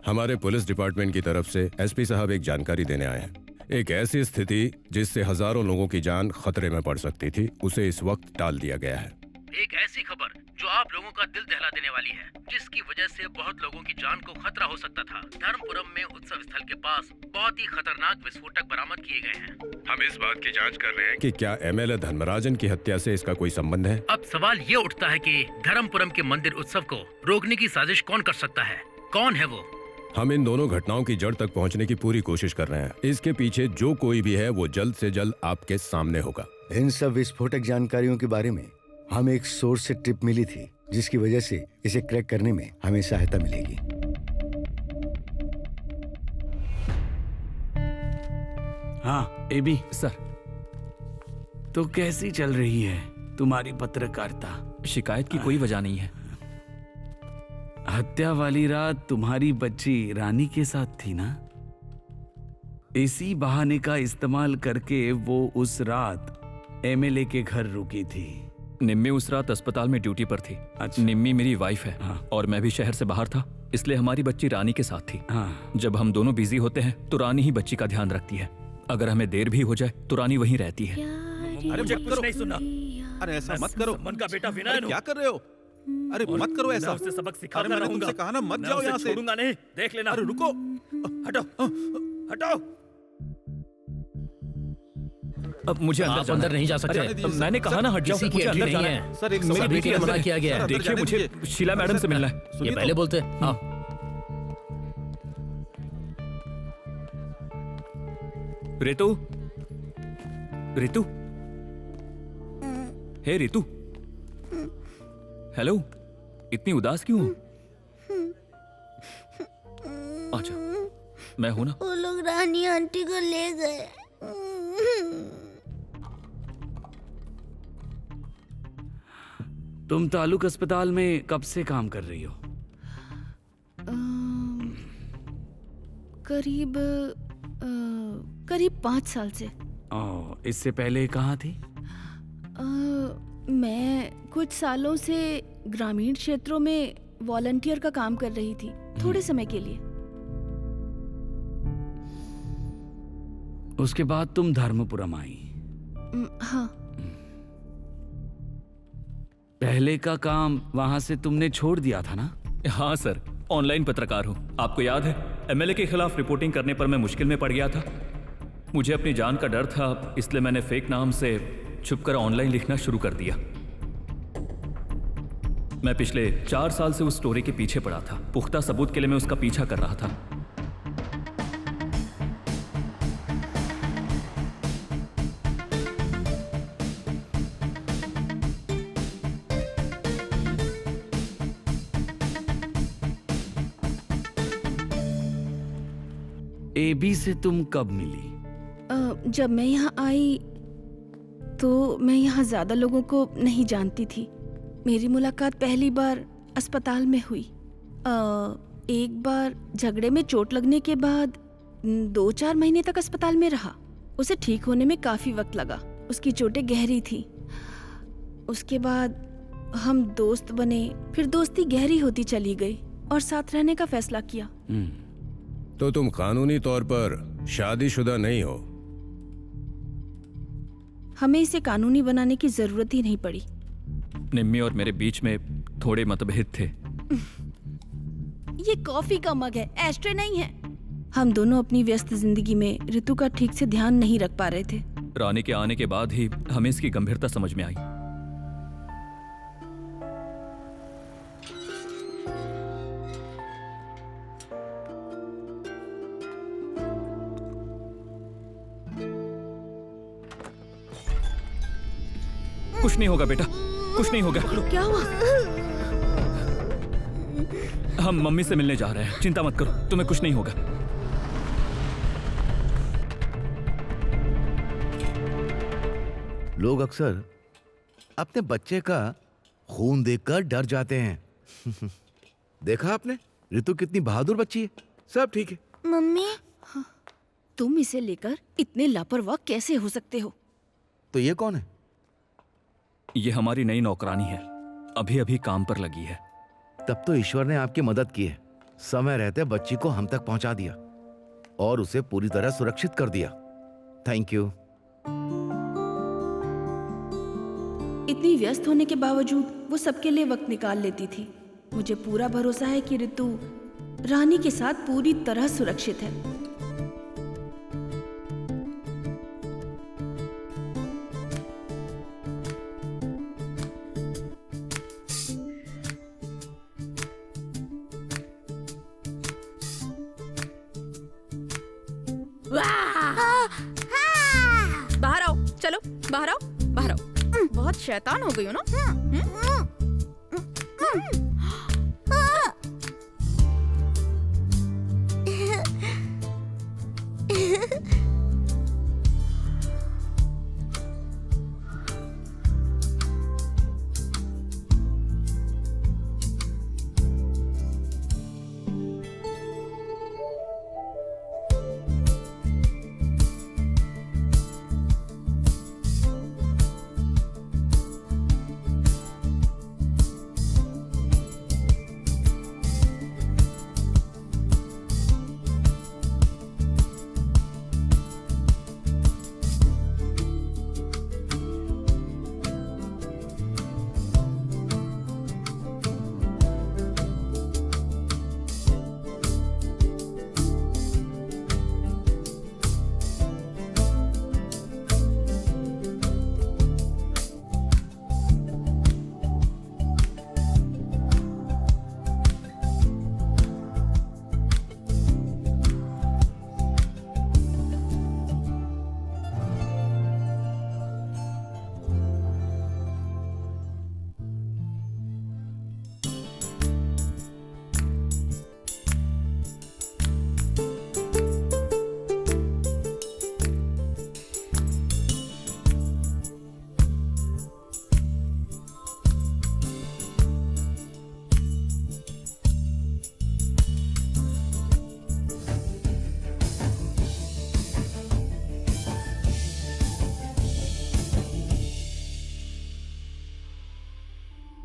हमारे पुलिस डिपार्टमेंट की तरफ से एसपी साहब एक जानकारी देने आए हैं। एक ऐसी स्थिति जिससे हजारों लोगों की जान खतरे में पड़ सकती थी, उसे इस वक्त टाल दिया गया है। एक ऐसी खबर जो आप लोगों का दिल दहला देने वाली है, जिसकी वजह से बहुत लोगों की जान को खतरा हो सकता था। धर्मपुरम में उत्सव स्थल के पास बहुत ही खतरनाक विस्फोटक बरामद किए गए हैं। हम इस बात की जांच कर रहे हैं कि क्या एमएलए धर्मराजन की हत्या से इसका कोई संबंध है। अब सवाल ये उठता है कि धर्मपुरम के मंदिर उत्सव को रोकने की साजिश कौन कर सकता है? कौन है वो? हम इन दोनों घटनाओं की जड़ तक पहुंचने की पूरी कोशिश कर रहे हैं। इसके पीछे जो कोई भी है वो जल्द से जल्द आपके सामने होगा। इन सब विस्फोटक जानकारियों के बारे में हमें एक सोर्स से टिप मिली थी, जिसकी वजह से इसे क्रैक करने में हमें सहायता मिलेगी। हाँ एबी सर। तो कैसी चल रही है तुम्हारी पत्रकारिता? शिकायत की कोई वजह नहीं है। हत्या वाली रात तुम्हारी बच्ची रानी के साथ थी ना? इसी बहाने का इस्तेमाल करके वो उस रात एमएलए के घर रुकी थी। निम्मी उस रात अस्पताल में ड्यूटी पर थी। अच्छा। निम्मी मेरी वाइफ है। हाँ। और मैं भी शहर से बाहर था, इसलिए हमारी बच्ची रानी के साथ थी। हाँ। जब हम दोनों बिजी होते हैं तो रानी ही बच्ची का ध्यान रखती है। अगर हमें देर भी हो जाए तो रानी वहीं रहती है। अरे मुझे कुछ नहीं सुनना। अरे ऐसा मत करो। मन का बेटा विनय क्या कर रहे हो? अरे मत करो ऐसा। उससे सबक सिखाता मैंने रहूंगा। तुमसे कहा ना मत जाओ यहाँ से। छोड़ूंगा नहीं, देख लेना। अरे रुको, हटो हटो। अब मुझे अंदर आप अंदर नहीं जा सकते। मैंने कहा ना हट जाओ। किसी की मुझे एंट्री अंदर नहीं जाना है। सर एक मेरी बेटी को अंदर मना है। किया गया है। देखिए मुझे शीला मैडम से मिलना है। ये पहले बोलते। हाँ। रितु, रितु, हे रितु, हेलो, इतनी उदास क्यों हो? अच्छा, मैं हूं ना। वो लोग रानी आंटी को ले गए। तुम तालुक अस्पताल में कब से काम कर रही हो? करीब 5 साल से। इससे पहले कहाँ थी? मैं कुछ सालों से ग्रामीण क्षेत्रों में वॉलंटियर का काम कर रही थी, थोड़े समय के लिए। उसके बाद तुम धर्मपुरम आई। हाँ। पहले का काम वहां से तुमने छोड़ दिया था ना? हाँ सर, ऑनलाइन पत्रकार हूँ। आपको याद है, एमएलए के खिलाफ रिपोर्टिंग करने पर मैं मुश्किल में पड़ गया था। मुझे अपनी जान का डर था, इसलिए मैंने फेक नाम से छुपकर ऑनलाइन लिखना शुरू कर दिया। मैं पिछले 4 साल से उस स्टोरी के पीछे पड़ा था। पुख्ता सबूत के लिए मैं उसका पीछा कर रहा था। एबी से तुम कब मिली? जब मैं यहाँ आई तो मैं यहाँ ज्यादा लोगों को नहीं जानती थी। मेरी मुलाकात पहली बार अस्पताल में हुई। एक बार झगड़े में चोट लगने के बाद 2-4 महीने तक अस्पताल में रहा। उसे ठीक होने में काफी वक्त लगा। उसकी चोटें गहरी थी। उसके बाद हम दोस्त बने, फिर दोस्ती गहरी होती चली गई और साथ रहने का फैसला किया। तो तुम कानूनी तौर पर शादीशुदा नहीं हो? हमें इसे कानूनी बनाने की जरूरत ही नहीं पड़ी। निम्मी और मेरे बीच में थोड़े मतभेद थे। ये कॉफी का मग है, एस्ट्रे नहीं है। हम दोनों अपनी व्यस्त जिंदगी में ऋतु का ठीक से ध्यान नहीं रख पा रहे थे। रानी के आने के बाद ही हमें इसकी गंभीरता समझ में आई। कुछ नहीं होगा बेटा, कुछ नहीं होगा। क्या हुआ? हम मम्मी से मिलने जा रहे हैं, चिंता मत करो, तुम्हें कुछ नहीं होगा। लोग अक्सर अपने बच्चे का खून देखकर डर जाते हैं। देखा आपने, ऋतु कितनी बहादुर बच्ची है। सब ठीक है। मम्मी, तुम इसे लेकर इतने लापरवाह कैसे हो सकते हो? तो ये कौन है? ये हमारी नई नौकरानी है, अभी अभी काम पर लगी है। तब तो ईश्वर ने आपकी मदद की है। समय रहते बच्ची को हम तक पहुंचा दिया और उसे पूरी तरह सुरक्षित कर दिया। Thank you. इतनी व्यस्त होने के बावजूद वो सबके लिए वक्त निकाल लेती थी। मुझे पूरा भरोसा है कि ऋतु रानी के साथ पूरी तरह सुरक्षित है। बाहर आओ, चलो बाहर आओ, बाहर आओ। बहुत शैतान हो गई हो ना।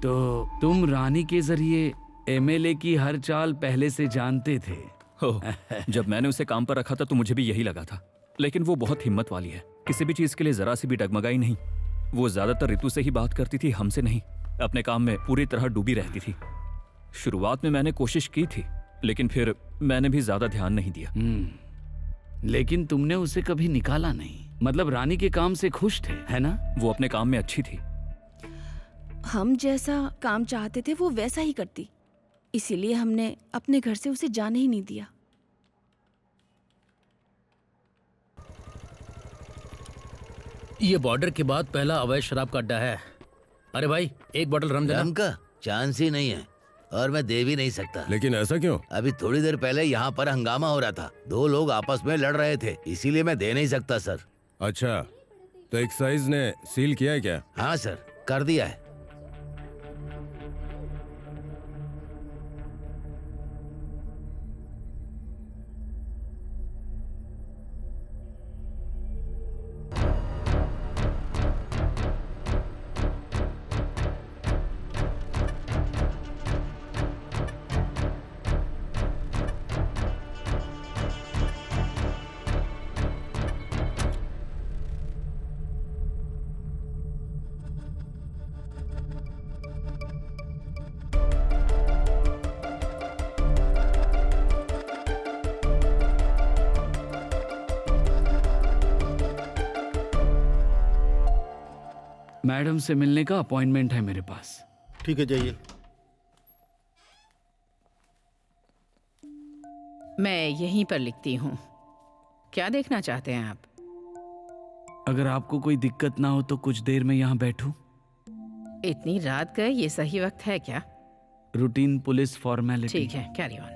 तो तुम रानी के जरिए एमएलए की हर चाल पहले से जानते थे। ओह, जब मैंने उसे काम पर रखा था तो मुझे भी यही लगा था, लेकिन वो बहुत हिम्मत वाली है, किसी भी चीज के लिए जरा सी भी डगमगाई नहीं। वो ज्यादातर ऋतु से ही बात करती थी, हमसे नहीं। अपने काम में पूरी तरह डूबी रहती थी। शुरुआत में मैंने कोशिश की थी, लेकिन फिर मैंने भी ज्यादा ध्यान नहीं दिया। लेकिन तुमने उसे कभी निकाला नहीं, मतलब रानी के काम से खुश थे, है ना? वो अपने काम में अच्छी थी। हम जैसा काम चाहते थे वो वैसा ही करती, इसीलिए हमने अपने घर से उसे जाने ही नहीं दिया। ये बॉर्डर के बाद पहला अवैध शराब का अड्डा है। अरे भाई, एक बोतल रम देना। रम का चांस ही नहीं है, और मैं दे भी नहीं सकता। लेकिन ऐसा क्यों? अभी थोड़ी देर पहले यहाँ पर हंगामा हो रहा था, 2 लोग आपस में लड़ रहे थे, इसीलिए मैं दे नहीं सकता सर। अच्छा, तो एक्साइज ने सील किया है क्या? हाँ सर, कर दिया है। मैडम से मिलने का अपॉइंटमेंट है मेरे पास। ठीक है, जाइए। मैं यहीं पर लिखती हूँ। क्या देखना चाहते हैं आप? अगर आपको कोई दिक्कत ना हो तो कुछ देर में यहाँ बैठूं? इतनी रात का ये सही वक्त है क्या? Routine police formality. ठीक है, कैरी ऑन।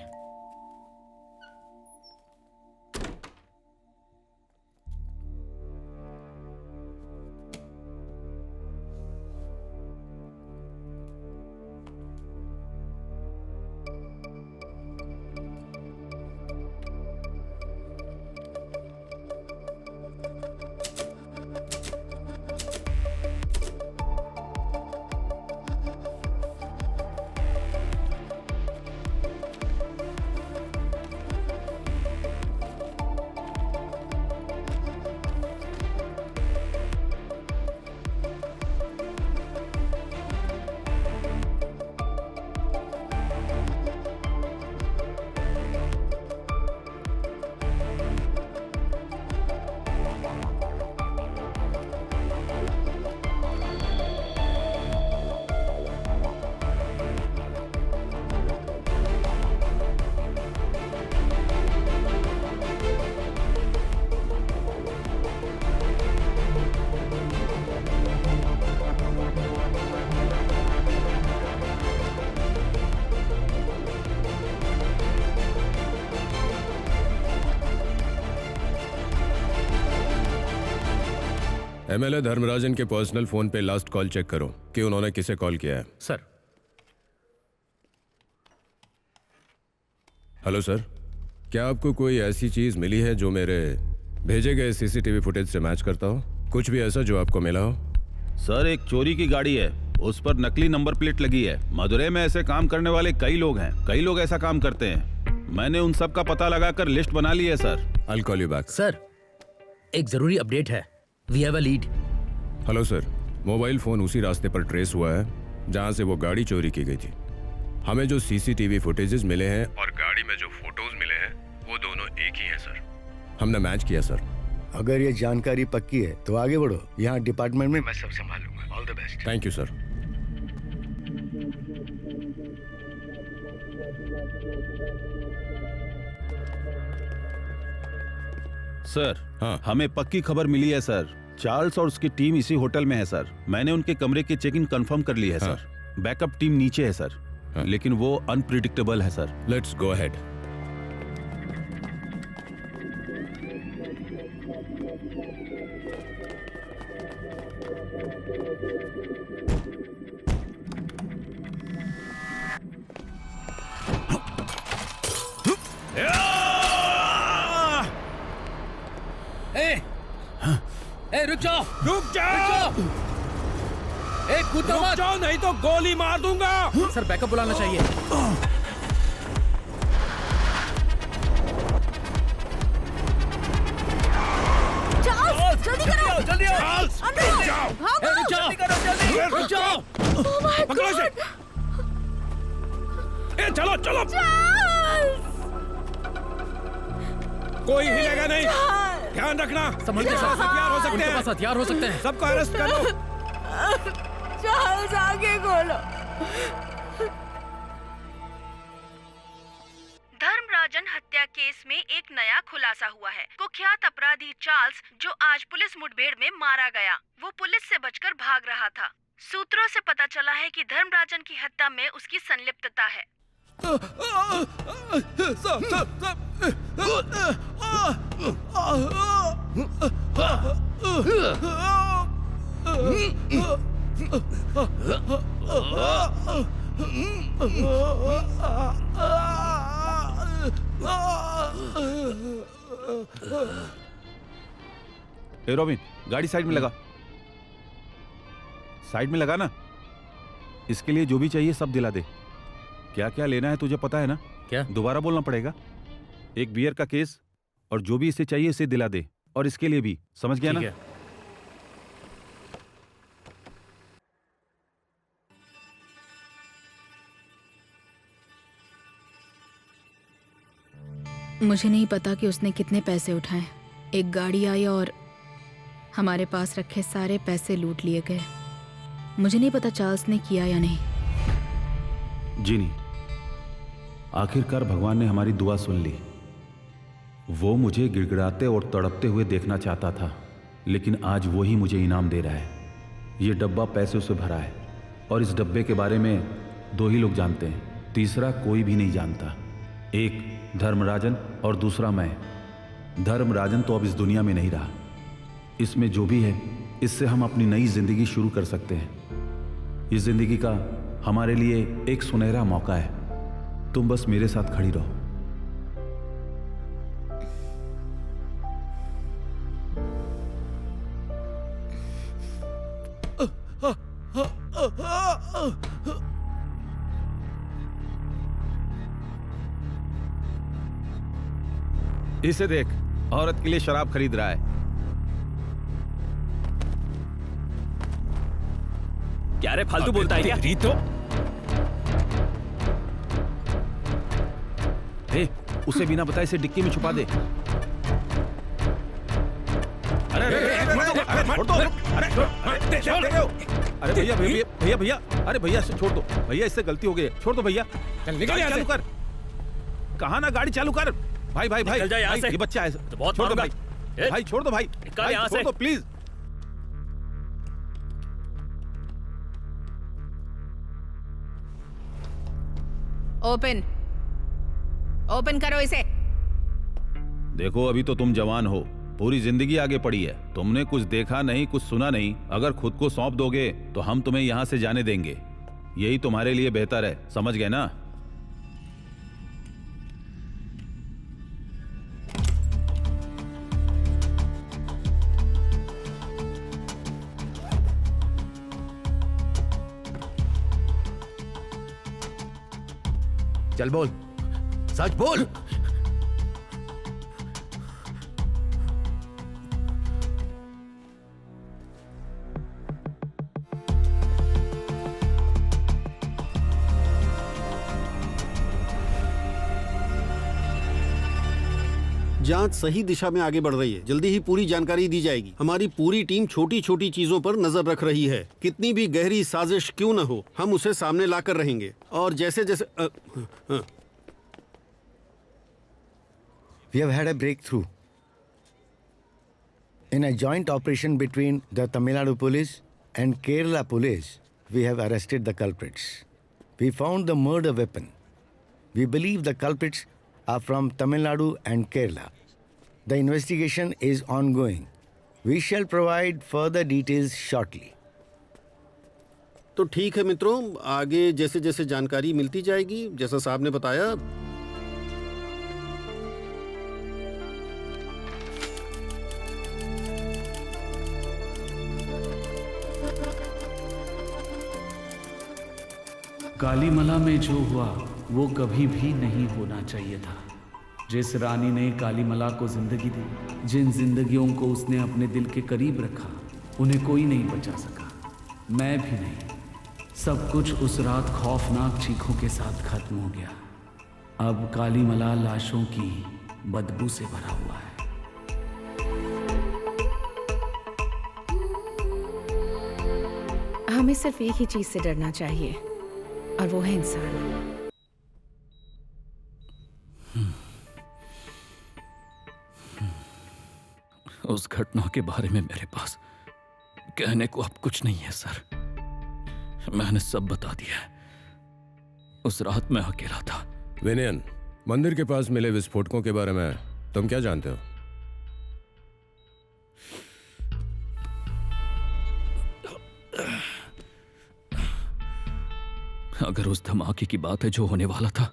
एमएलए धर्मराजन के पर्सनल फोन पे लास्ट कॉल चेक करो कि उन्होंने किसे कॉल किया है। सर। हेलो सर, क्या आपको कोई ऐसी चीज मिली है जो मेरे भेजे गए सीसीटीवी फुटेज से मैच करता हो? कुछ भी ऐसा जो आपको मिला हो? सर, एक चोरी की गाड़ी है, उस पर नकली नंबर प्लेट लगी है। मदुरई में ऐसे काम करने वाले कई लोग हैं, कई लोग ऐसा काम करते हैं। मैंने उन सब का पता लगाकर लिस्ट बना ली है sir. I'll call you back. Sir, एक जरूरी अपडेट है। We have a lead. Hello sir, mobile phone उसी रास्ते पर ट्रेस हुआ है जहां से वो गाड़ी चोरी की गई थी। हमें जो सीसीटीवी फुटेजेस मिले हैं और गाड़ी में जो फोटोज मिले हैं वो दोनों एक ही हैं सर। हमने मैच किया सर। अगर ये जानकारी पक्की है तो आगे बढ़ो, यहाँ डिपार्टमेंट में मैं सब संभाल लूंगा। All the best. Thank you sir. Sir, हाँ, हमें पक्की खबर मिली है सर। चार्ल्स और उसकी टीम इसी होटल में है सर। मैंने उनके कमरे की चेक इन कंफर्म कर ली है हाँ, सर। बैकअप टीम नीचे है सर। हाँ, लेकिन वो अनप्रिडिक्टेबल है सर। Let's go ahead. रुक जाओ, रुक जाओ। कूदो मत। जाओ नहीं तो गोली मार दूंगा। सर बैकअप बुलाना चाहिए। जल्दी करो, जल्दी आओ। अंदर आओ, भागो। रुक जाओ, रुक जाओ। Oh my पकड़ो इसे। God! चलो चलो। कोई हिलेगा नहीं, ध्यान रखना। संभल के साथ हथियार हो सकते उनके हैं। पास हथियार हो सकते हैं। सबको अरेस्ट कर लो। चार्ल्स आगे खोलो। धर्मराजन हत्या केस में एक नया खुलासा हुआ है। कुख्यात अपराधी चार्ल्स, जो आज पुलिस मुठभेड़ में मारा गया, वो पुलिस से बचकर भाग रहा था। सूत्रों से पता चला है कि धर्मराजन की हत्या में उसकी संलिप्तता है। ए रोबिन, गाड़ी साइड में लगा। साइड में लगा ना। इसके लिए जो भी चाहिए सब दिला दे। क्या क्या लेना है तुझे पता है ना? क्या? दोबारा बोलना पड़ेगा। एक बियर का केस और जो भी इसे चाहिए इसे दिला दे, और इसके लिए भी। समझ गया ना? मुझे नहीं पता कि उसने कितने पैसे उठाए। एक गाड़ी आई और हमारे पास रखे सारे पैसे लूट लिए गए। मुझे नहीं पता चार्ल्स ने किया या नहीं। जीनी, आखिरकार भगवान ने हमारी दुआ सुन ली। वो मुझे गिड़गिड़ाते और तड़पते हुए देखना चाहता था, लेकिन आज वो ही मुझे इनाम दे रहा है। ये डब्बा पैसों से भरा है और इस डब्बे के बारे में 2 ही लोग जानते हैं, तीसरा कोई भी नहीं जानता। एक धर्मराजन और दूसरा मैं। धर्मराजन तो अब इस दुनिया में नहीं रहा। इसमें जो भी है, इससे हम अपनी नई जिंदगी शुरू कर सकते हैं। इस जिंदगी का हमारे लिए एक सुनहरा मौका है। तुम बस मेरे साथ खड़ी रहो। इसे देख, औरत के लिए शराब खरीद रहा है। क्या रे, फालतू बोलता है क्या? तो उसे बिना बताए इसे डिक्की में छुपा दे। अरे भैया भैया भैया, अरे भैया छोड़ दो भैया, इससे गलती हो गई है, छोड़ दो भैया। गाड़ी चालू कर। कहा ना, गाड़ी चालू कर। भाई भाई भाई, ये बच्चा है, तो बहुत छोड़ दो भाई। भाई छोड़ दो भाई, छोड़ दो प्लीज। ओपन करो इसे। देखो, अभी तो तुम जवान हो, पूरी जिंदगी आगे पड़ी है। तुमने कुछ देखा नहीं, कुछ सुना नहीं। अगर खुद को सौंप दोगे तो हम तुम्हें यहां से जाने देंगे। यही तुम्हारे लिए बेहतर है, समझ गए ना? चल बोल, सच बोल। जांच सही दिशा में आगे बढ़ रही है। जल्दी ही पूरी जानकारी दी जाएगी। हमारी पूरी टीम छोटी छोटी चीजों पर नजर रख रही है। कितनी भी गहरी साजिश क्यों न हो, हम उसे सामने लाकर रहेंगे। और जैसे जैसे We have had a breakthrough. In a joint operation between the Tamil Nadu police and Kerala police, we have arrested the culprits. We found the murder weapon. We believe the culprits are from Tamil Nadu and Kerala. The investigation is ongoing. We shall provide further details shortly. तो ठीक है मित्रों, आगे जैसे जैसे जानकारी मिलती जाएगी, जैसा साहब ने बताया। कालीमला में जो हुआ वो कभी भी नहीं होना चाहिए था। जिस रानी ने कालीमला को जिंदगी दी, जिन जिंदगियों को उसने अपने दिल के करीब रखा, उन्हें कोई नहीं बचा सका, मैं भी नहीं। सब कुछ उस रात खौफनाक चीखों के साथ खत्म हो गया। अब कालीमला लाशों की बदबू से भरा हुआ है। हमें सिर्फ एक ही चीज से डरना चाहिए और वो है इंसान। उस घटना के बारे में मेरे पास कहने को अब कुछ नहीं है सर। मैंने सब बता दिया है। उस रात मैं अकेला था। विनयन, मंदिर के पास मिले विस्फोटकों के बारे में तुम क्या जानते हो? अगर उस धमाके की बात है जो होने वाला था,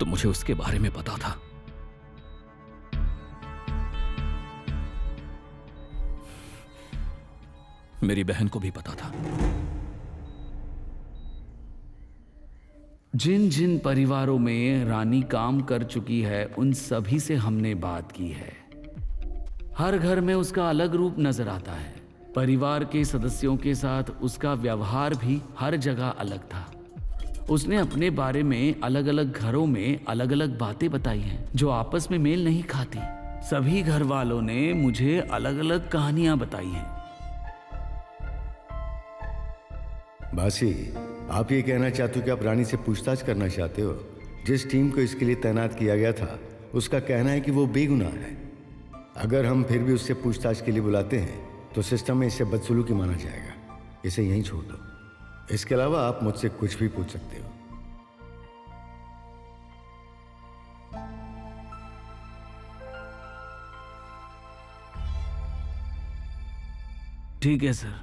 तो मुझे उसके बारे में पता था। मेरी बहन को भी पता था। जिन जिन परिवारों में रानी काम कर चुकी है, उन सभी से हमने बात की है। हर घर में उसका अलग रूप नजर आता है। परिवार के सदस्यों के साथ उसका व्यवहार भी हर जगह अलग था। उसने अपने बारे में अलग अलग घरों में अलग अलग बातें बताई हैं जो आपस में मेल नहीं खाती। सभी घर वालों ने मुझे अलग अलग कहानियां बताई हैं। बासी, आप ये कहना चाहते हो कि आप रानी से पूछताछ करना चाहते हो? जिस टीम को इसके लिए तैनात किया गया था, उसका कहना है कि वो बेगुनाह है। अगर हम फिर भी उससे पूछताछ के लिए बुलाते हैं तो सिस्टम में इसे बदसलूकी माना जाएगा। इसे यहीं छोड़ दो। इसके अलावा आप मुझसे कुछ भी पूछ सकते हो। ठीक है सर,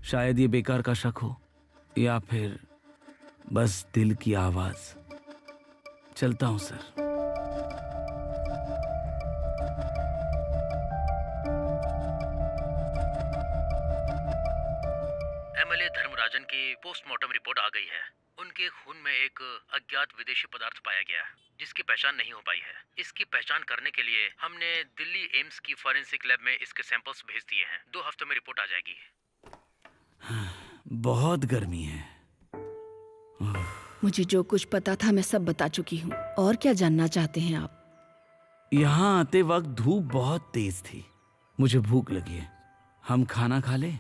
शायद ये बेकार का शक हो या फिर बस दिल की आवाज। चलता हूं सर। एमएलए धर्मराजन की पोस्टमार्टम रिपोर्ट आ गई है। उनके खून में एक अज्ञात विदेशी पदार्थ पाया गया है जिसकी पहचान नहीं हो पाई है। इसकी पहचान करने के लिए हमने दिल्ली एम्स की फॉरेंसिक लैब में इसके सैंपल्स भेज दिए हैं। 2 हफ्तों में रिपोर्ट आ जाएगी। बहुत गर्मी है। मुझे जो कुछ पता था मैं सब बता चुकी हूँ। और क्या जानना चाहते हैं आप? यहाँ आते वक्त धूप बहुत तेज थी। मुझे भूख लगी है। हम खाना खा लें?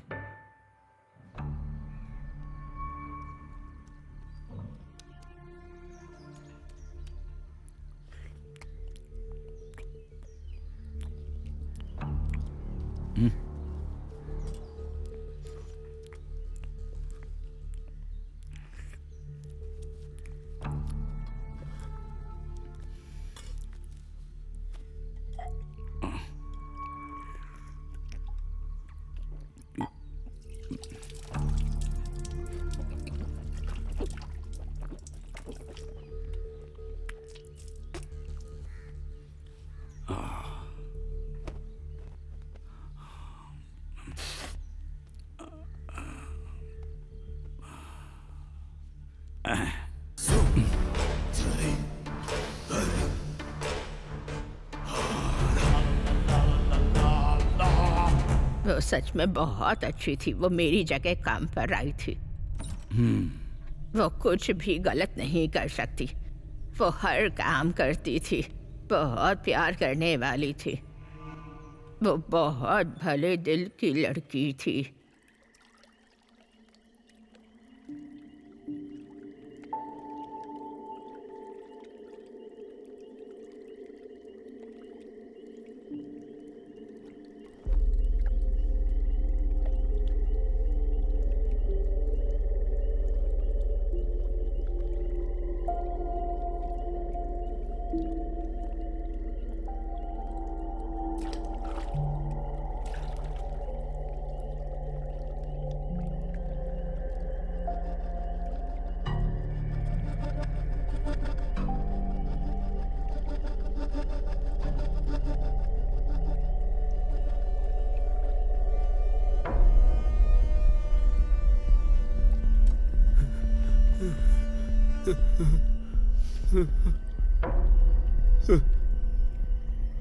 वो सच में बहुत अच्छी थी। वो मेरी जगह काम पर आई थी। वो कुछ भी गलत नहीं कर सकती। वो हर काम करती थी। बहुत प्यार करने वाली थी। वो बहुत भले दिल की लड़की थी।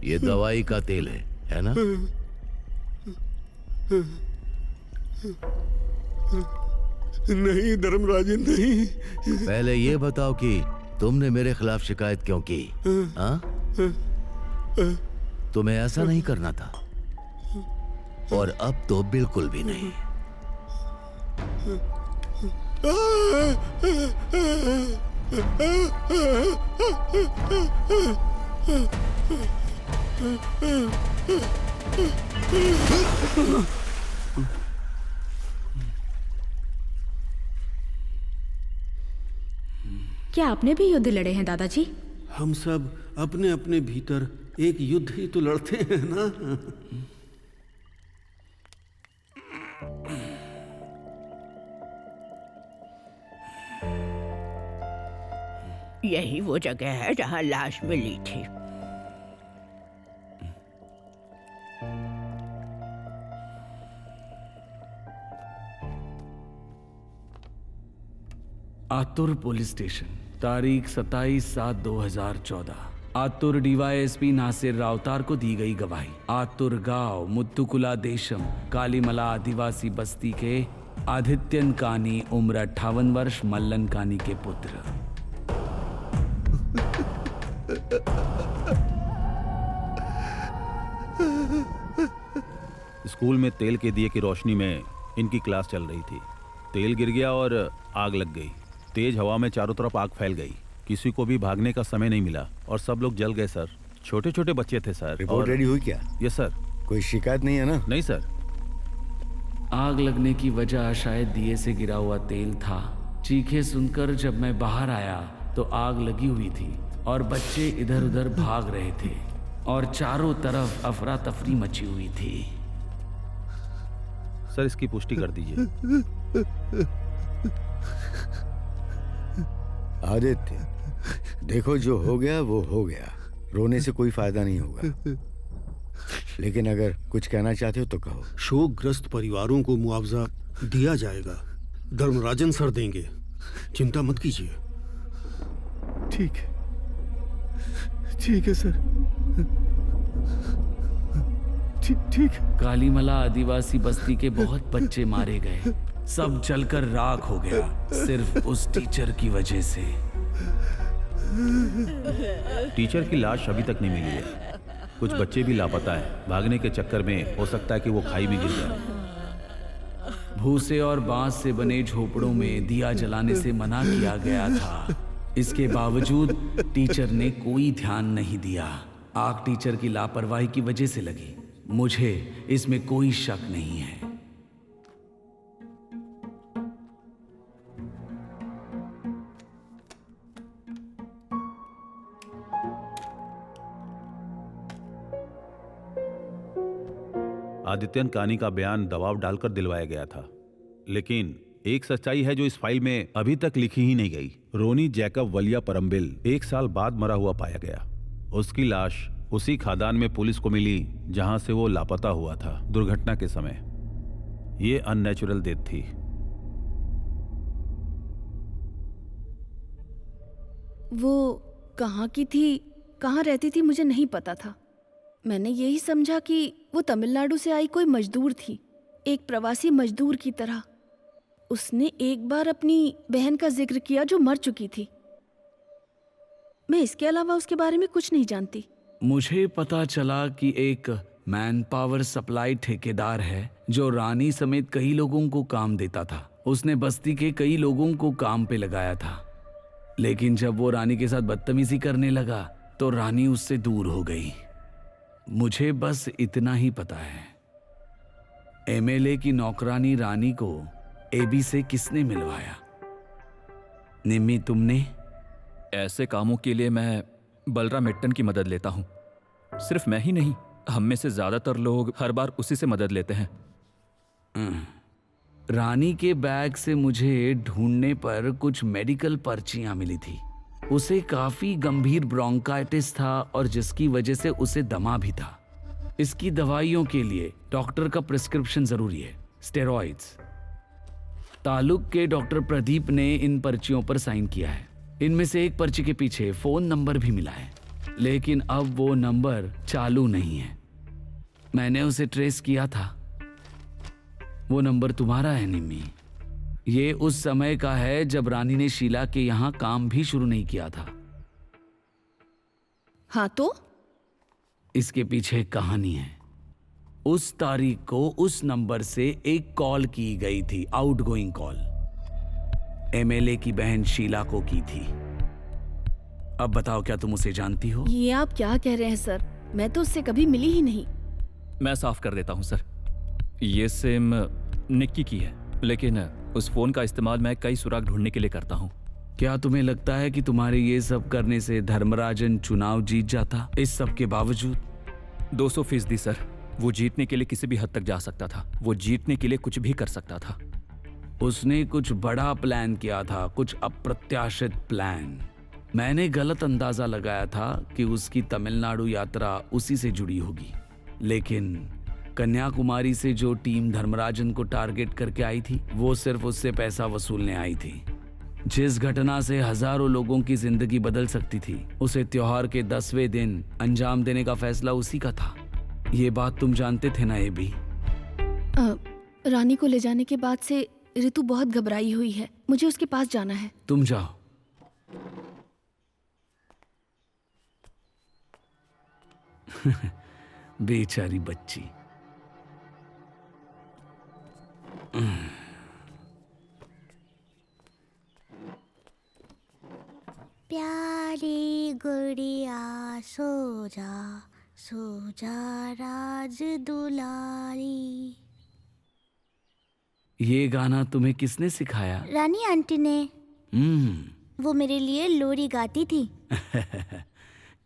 ये दवाई का तेल है ना? नहीं धर्मराजन, नहीं। पहले ये बताओ कि तुमने मेरे खिलाफ शिकायत क्यों की? हाँ? तुम्हें ऐसा नहीं करना था, और अब तो बिल्कुल भी नहीं। क्या आपने भी युद्ध लड़े हैं दादाजी? हम सब अपने अपने भीतर एक युद्ध ही तो लड़ते हैं ना। यही वो जगह है जहाँ लाश मिली थी। आतुर पुलिस स्टेशन, तारीख 27/7/2014। आतुर डीवाईएसपी नासिर रावतार को दी गई गवाही। आतुर गांव मुत्तुकुला देशम कालीमला आदिवासी बस्ती के आदित्यन कानी उम्र 58 वर्ष मल्लन कानी के पुत्र। स्कूल में तेल के दिए की रोशनी में इनकी क्लास चल रही थी। तेल गिर गया और आग लग गई। तेज हवा में चारों तरफ आग फैल गई। किसी को भी भागने का समय नहीं मिला और सब लोग जल गए सर। छोटे छोटे बच्चे थे सर। रिपोर्ट रेडी हुई क्या? Yes sir. कोई शिकायत नहीं है ना? नहीं सर। आग लगने की वजह शायद दिए से गिरा हुआ तेल था। चीखें सुनकर जब मैं बाहर आया तो आग लगी हुई थी और बच्चे इधर उधर भाग रहे थे और चारों तरफ अफरा तफरी मची हुई थी। सर इसकी पुष्टि कर दीजिए। आदित्य, देखो जो हो गया वो हो गया। रोने से कोई फायदा नहीं होगा, लेकिन अगर कुछ कहना चाहते हो तो कहो। शोकग्रस्त परिवारों को मुआवजा दिया जाएगा। धर्मराजन सर देंगे, चिंता मत कीजिए। ठीक है, ठीक है सर, ठीक। कालीमला आदिवासी बस्ती के बहुत बच्चे मारे गए। सब जलकर राख हो गया, सिर्फ उस टीचर की वजह से। टीचर की लाश अभी तक नहीं मिली है। कुछ बच्चे भी लापता है। भागने के चक्कर में हो सकता है कि वो खाई में गिर जाए। भूसे और बांस से बने झोपड़ों में दिया जलाने से मना किया गया था। इसके बावजूद टीचर ने कोई ध्यान नहीं दिया। आग टीचर की लापरवाही की वजह से लगी। मुझे इसमें कोई शक नहीं है। आदित्यन कानी का बयान दबाव डालकर दिलवाया गया था, लेकिन एक सच्चाई है जो इस फाइल में अभी तक लिखी ही नहीं गई। रोनी जैकब वलिया परम्बिल 1 साल बाद मरा हुआ पाया गया। उसकी लाश उसी खादान में पुलिस को मिली जहां से वो लापता हुआ था दुर्घटना के समय। ये अननेचुरल डेथ थी। वो कहाँ की थी, कहाँ रहती थी, मुझे नहीं पता था। मैंने यही समझा कि वो तमिलनाडु से आई कोई मजदूर थी, एक प्रवासी मजदूर की तरह। उसने एक बार अपनी बहन का जिक्र किया जो मर चुकी थी। मैं इसके अलावा उसके बारे में कुछ नहीं जानती। मुझे पता चला कि एक मैन पावर सप्लाई ठेकेदार है जो रानी समेत कई लोगों को काम देता था। उसने बस्ती के कई लोगों को काम पे लगाया था, लेकिन जब वो रानी के साथ बदतमीजी करने लगा तो रानी उससे दूर हो गई। मुझे बस इतना ही पता है। एमएलए की नौकरानी रानी को एबी से किसने मिलवाया? निम्मी, तुमने? ऐसे कामों के लिए मैं बलराम मिट्टन की मदद लेता हूँ। सिर्फ मैं ही नहीं, हम में से ज्यादातर लोग हर बार उसी से मदद लेते हैं। रानी के बैग से मुझे ढूंढने पर कुछ मेडिकल पर्चियां मिली थी। उसे काफी गंभीर ब्रोंकाइटिस था और जिसकी वजह से उसे दमा भी था। इसकी दवाइयों के लिए डॉक्टर का प्रिस्क्रिप्शन जरूरी है, स्टेरॉइड्स, तालुक के डॉक्टर प्रदीप ने इन पर्चियों पर साइन किया है। इनमें से एक पर्ची के पीछे फोन नंबर भी मिला है, लेकिन अब वो नंबर चालू नहीं है। मैंने उसे ट्रेस किया था। वो नंबर तुम्हारा है निम्मी। ये उस समय का है जब रानी ने शीला के यहाँ काम भी शुरू नहीं किया था। हाँ तो इसके पीछे एक कहानी है। उस तारीख को उस नंबर से एक कॉल की गई थी, आउटगोइंग कॉल। एमएलए की बहन शीला को की थी। अब बताओ, क्या तुम उसे जानती हो? ये आप क्या कह रहे हैं सर? मैं तो उससे कभी मिली ही नहीं। मैं साफ कर देता हूँ सर, ये सिम निक्की की है, लेकिन उस फोन का इस्तेमाल मैं कई सुराग ढूंढने के लिए करता हूँ। क्या तुम्हें लगता है कि तुम्हारे ये सब करने से धर्मराजन चुनाव जीत जाता? इस सब के बावजूद 200% सर। वो जीतने के लिए किसी भी हद तक जा सकता था। वो जीतने के लिए कुछ भी कर सकता था। उसने कुछ बड़ा प्लान किया था, कुछ अप्रत्याशित प्लान। मैंने गलत अंदाजा लगाया था कि उसकी तमिलनाडु यात्रा उसी से जुड़ी होगी, लेकिन कन्याकुमारी से जो टीम धर्मराजन को टारगेट करके आई थी, वो सिर्फ उससे पैसा वसूलने आई थी। जिस घटना से हजारों लोगों की जिंदगी बदल सकती थी, उसे त्योहार के 10वें दिन अंजाम देने का फैसला उसी का था। ये बात तुम जानते थे ना ये भी? रानी को ले जाने के बाद से ऋतु बहुत घबराई हुई है। मुझे उसके पास जाना है। तुम जाओ। बेचारी बच्ची। प्यारी गुड़िया सो जा राज दुलारी। ये गाना तुम्हें किसने सिखाया? रानी आंटी ने। वो मेरे लिए लोरी गाती थी।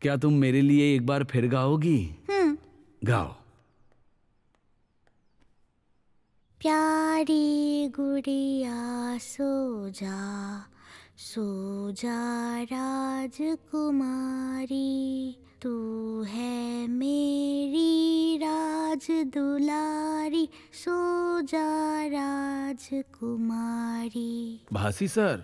क्या तुम मेरे लिए एक बार फिर गाओगी? गाओ। प्यारी गुड़िया सो जा राजकुमारी, तू है मेरी राज दुलारी, सो जा राजकुमारी। भासी सर,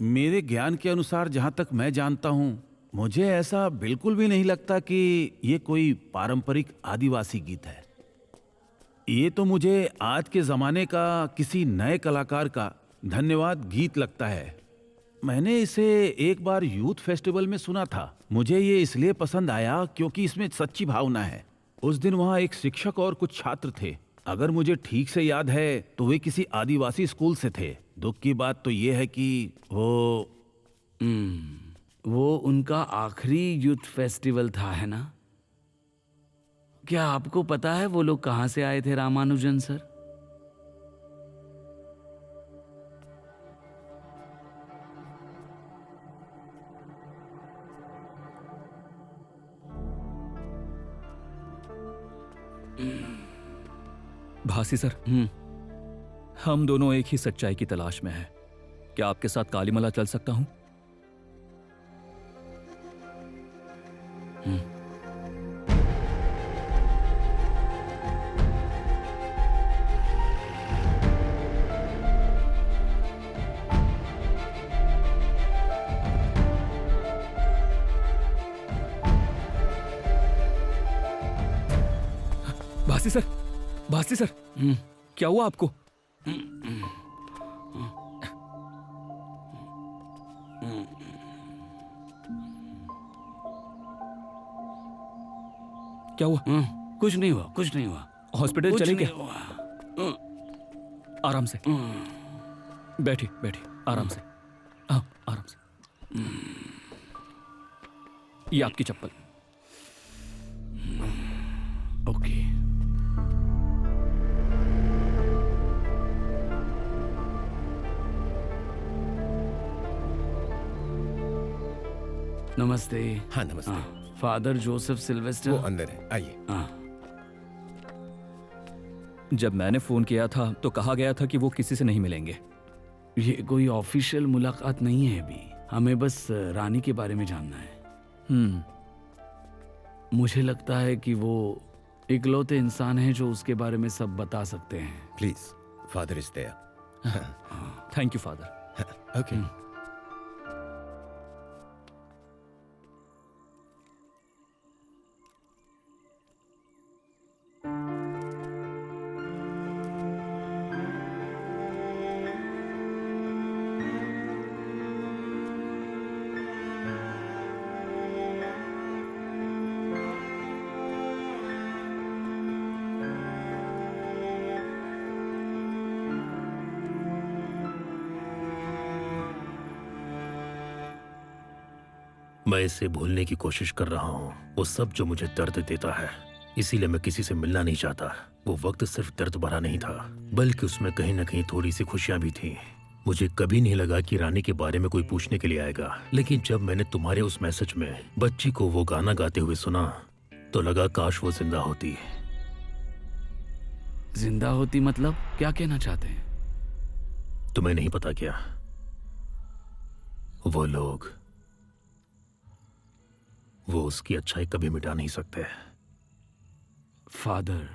मेरे ज्ञान के अनुसार जहां तक मैं जानता हूं, मुझे ऐसा बिल्कुल भी नहीं लगता कि ये कोई पारंपरिक आदिवासी गीत है। ये तो मुझे आज के जमाने का किसी नए कलाकार का धन्यवाद गीत लगता है। मैंने इसे एक बार यूथ फेस्टिवल में सुना था। मुझे ये इसलिए पसंद आया क्योंकि इसमें सच्ची भावना है। उस दिन वहाँ एक शिक्षक और कुछ छात्र थे। अगर मुझे ठीक से याद है तो वे किसी आदिवासी स्कूल से थे। दुख की बात तो ये है कि वो उनका आखिरी यूथ फेस्टिवल था, है ना? क्या आपको पता है वो लोग कहाँ से आए थे, रामानुजन सर? भासी सर, हम दोनों एक ही सच्चाई की तलाश में हैं। क्या आपके साथ कालीमला चल सकता हूं? भासी सर, क्या हुआ आपको? क्या हुआ? कुछ नहीं हुआ, कुछ नहीं हुआ। हॉस्पिटल चले क्या? हुआ। आराम से बैठिए, आराम से। हाँ, आराम से। ये आपकी चप्पल। ओके। नमस्ते। हाँ, नमस्ते। Father Joseph Sylvester. वो अंदर है, आइए। जब मैंने फोन किया था तो कहा गया था कि वो किसी से नहीं मिलेंगे। ये कोई ऑफिशियल मुलाकात नहीं है अभी। हमें बस रानी के बारे में जानना है। मुझे लगता है कि वो इकलौते इंसान हैं जो उसके बारे में सब बता सकते हैं। Please father is there, thank you father. Okay. मैं इसे भूलने की कोशिश कर रहा हूँ, वो सब जो मुझे दर्द देता है। इसीलिए मैं किसी से मिलना नहीं चाहता। वो वक्त सिर्फ दर्द भरा नहीं था, बल्कि उसमें कहीं न कहीं थोड़ी सी खुशियां भी थी। मुझे कभी नहीं लगा कि रानी के बारे में कोई पूछने के लिए आएगा, लेकिन जब मैंने तुम्हारे उस मैसेज में बच्ची को वो गाना गाते हुए सुना तो लगा काश वो जिंदा होती। जिंदा होती मतलब क्या कहना चाहते हैं? तुम्हें नहीं पता क्या? वो लोग, वो उसकी अच्छाई कभी मिटा नहीं सकते। फादर,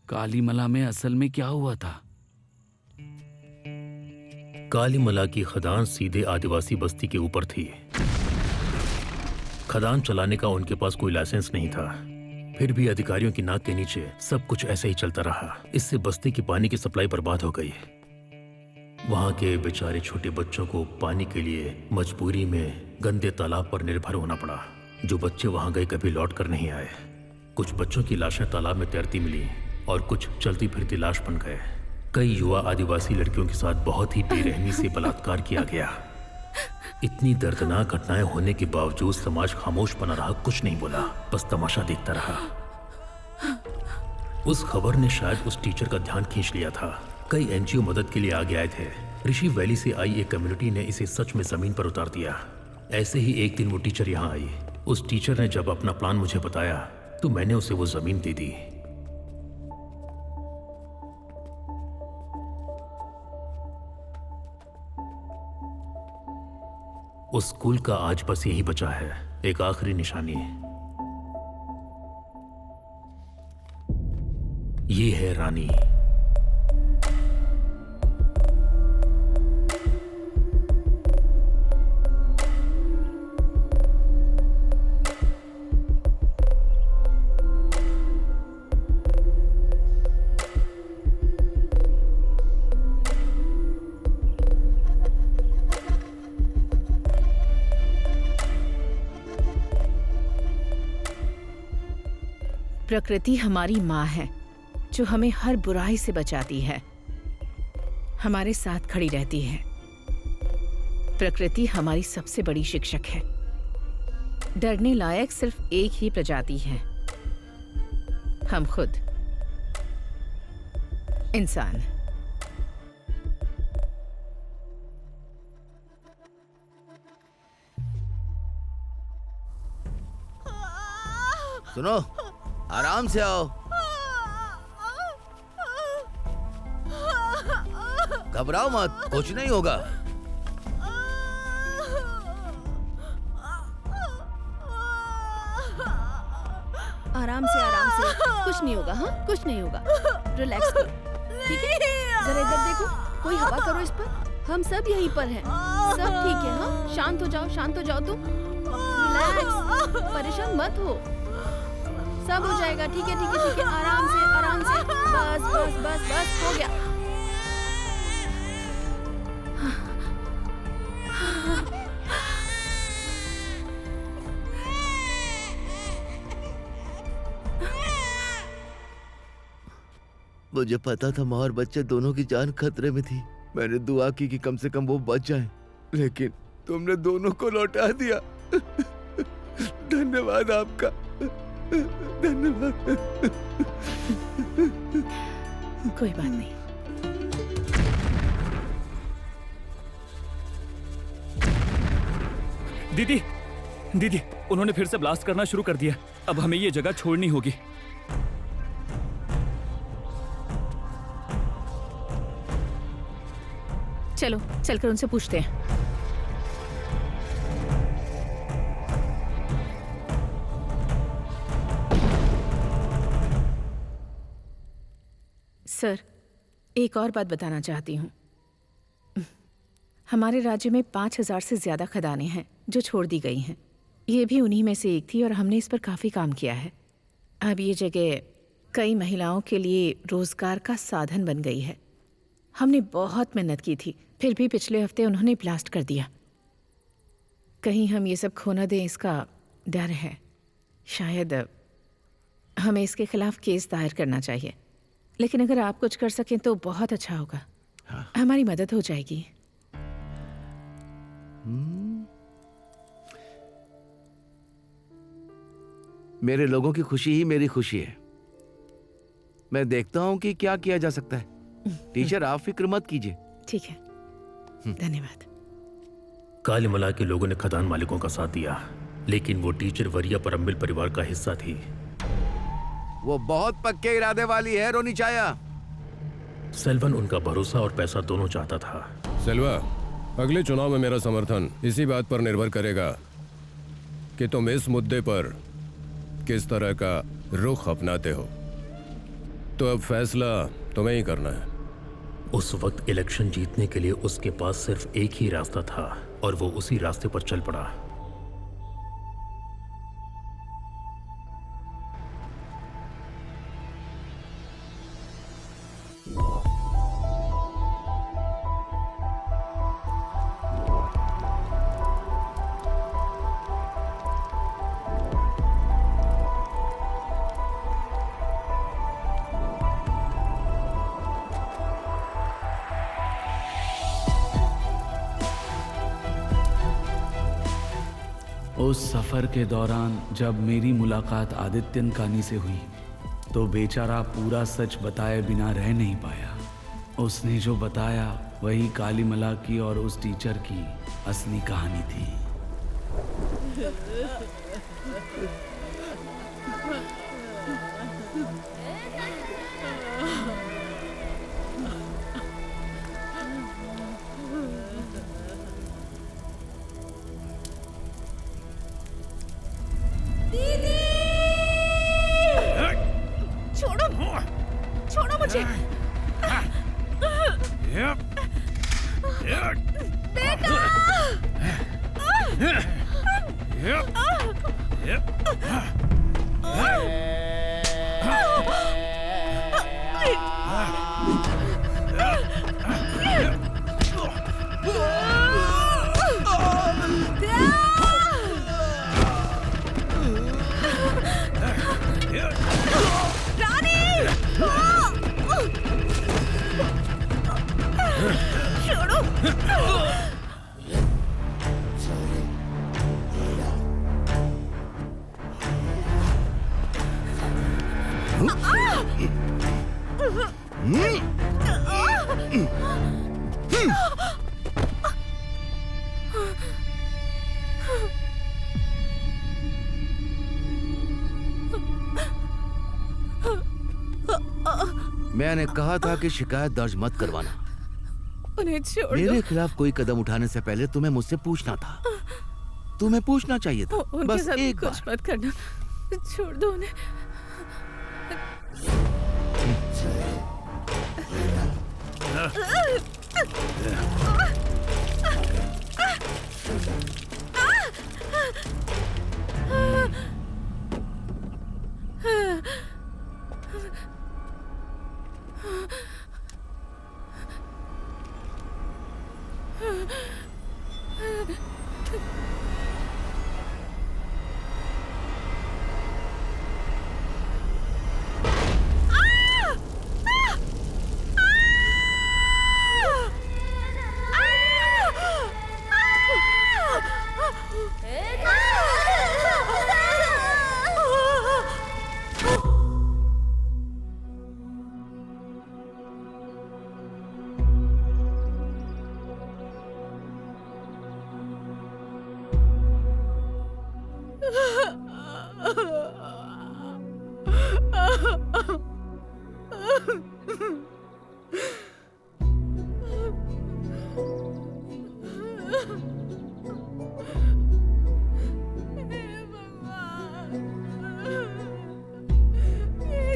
कालीमला में असल में क्या हुआ था? कालीमला की खदान सीधे आदिवासी बस्ती के ऊपर थी। खदान चलाने का उनके पास कोई लाइसेंस नहीं था, फिर भी अधिकारियों की नाक के नीचे सब कुछ ऐसे ही चलता रहा। इससे बस्ती की पानी की सप्लाई बर्बाद हो गई। वहां के बेचारे छोटे बच्चों को पानी के लिए मजबूरी में गंदे तालाब पर निर्भर होना पड़ा। जो बच्चे वहां गए कभी लौट कर नहीं आए। कुछ बच्चों की लाशें तालाब में तैरती मिली और कुछ चलती फिरती लाश बन गए। कई युवा आदिवासी लड़कियों के साथ बहुत ही बेरहमी से बलात्कार किया गया। इतनी दर्दनाक घटनाएं होने के बावजूद समाज खामोश बना रहा, कुछ नहीं बोला, बस तमाशा देखता रहा। उस खबर ने शायद उस टीचर का ध्यान खींच लिया था। कई एनजीओ मदद के लिए आगे आए थे। ऋषि वैली से आई एक कम्युनिटी ने इसे सच में जमीन पर उतार दिया। ऐसे ही एक दिन वो टीचर यहाँ आई। उस टीचर ने जब अपना प्लान मुझे बताया तो मैंने उसे वो जमीन दे दी। उस स्कूल का आज बस यही बचा है, एक आखिरी निशानी। ये है रानी। प्रकृति हमारी माँ है जो हमें हर बुराई से बचाती है, हमारे साथ खड़ी रहती है। प्रकृति हमारी सबसे बड़ी शिक्षक है। डरने लायक सिर्फ एक ही प्रजाति है, हम खुद, इंसान। सुनो, आराम से आओ। घबराओ मत, कुछ नहीं होगा। आराम से कुछ नहीं होगा। हाँ, कुछ नहीं होगा। रिलैक्स करो, ठीक है? जरा इधर देखो, कोई हवा करो इस पर। हम सब यहीं पर हैं, सब ठीक है। हाँ, शांत हो जाओ तुम। रिलैक्स, परेशान मत हो, सब हो जाएगा। ठीक है, आराम से। बस हो गया। मुझे पता था माँ और बच्चे दोनों की जान खतरे में थी। मैंने दुआ की कि कम से कम वो बच जाएं, लेकिन तुमने दोनों को लौटा दिया। धन्यवाद आपका, धन्यवाद। कोई बात नहीं। दीदी, उन्होंने फिर से ब्लास्ट करना शुरू कर दिया। अब हमें ये जगह छोड़नी होगी। चलो, चलकर उनसे पूछते हैं। सर, एक और बात बताना चाहती हूँ। हमारे राज्य में 5000 से ज्यादा खदानें हैं जो छोड़ दी गई हैं। ये भी उन्हीं में से एक थी और हमने इस पर काफ़ी काम किया है। अब ये जगह कई महिलाओं के लिए रोजगार का साधन बन गई है। हमने बहुत मेहनत की थी, फिर भी पिछले हफ्ते उन्होंने ब्लास्ट कर दिया। कहीं हम ये सब खो न दें, इसका डर है। शायद हमें इसके खिलाफ केस दायर करना चाहिए, लेकिन अगर आप कुछ कर सकें तो बहुत अच्छा होगा। हमारी मदद हो जाएगी। मेरे लोगों की खुशी ही मेरी खुशी है। मैं देखता हूं कि क्या किया जा सकता है। टीचर, आप फिक्र मत कीजिए। ठीक है, धन्यवाद। कालीमला के लोगों ने खदान मालिकों का साथ दिया, लेकिन वो टीचर वरिया परम्बिल परिवार का हिस्सा थी। वो बहुत पक्के इरादे वाली है, रोनी चाया। सेल्वन उनका भरोसा और पैसा दोनों चाहता था। सेल्वा, अगले चुनाव में मेरा समर्थन इसी बात पर निर्भर करेगा कि तुम इस मुद्दे पर किस तरह का रुख अपनाते हो। तो अब फैसला तुम्हें ही करना है। उस वक्त इलेक्शन जीतने के लिए उसके पास सिर्फ एक ही रास्ता था और वो उसी रास्ते पर चल पड़ा। उस सफर के दौरान जब मेरी मुलाकात आदित्यन कानी से हुई तो बेचारा पूरा सच बताए बिना रह नहीं पाया। उसने जो बताया वही कालीमला की और उस टीचर की असली कहानी थी। छोड़ो, छोड़ो मुझे। बेटा! मैंने कहा था कि शिकायत दर्ज मत करवाना। उन्हें छोड़ दो। मेरे खिलाफ कोई कदम उठाने से पहले तुम्हें मुझसे पूछना था। तुम्हें पूछना चाहिए था। उनके बस साथ एक कुछ मत करना, छोड़ दो उन्हें।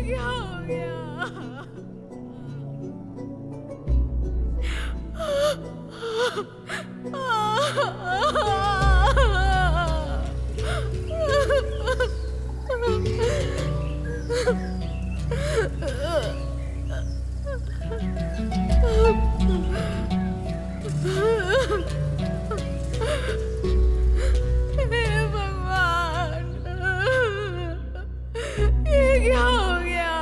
क्या हो गया? हे भगवान, ये क्या हो गया?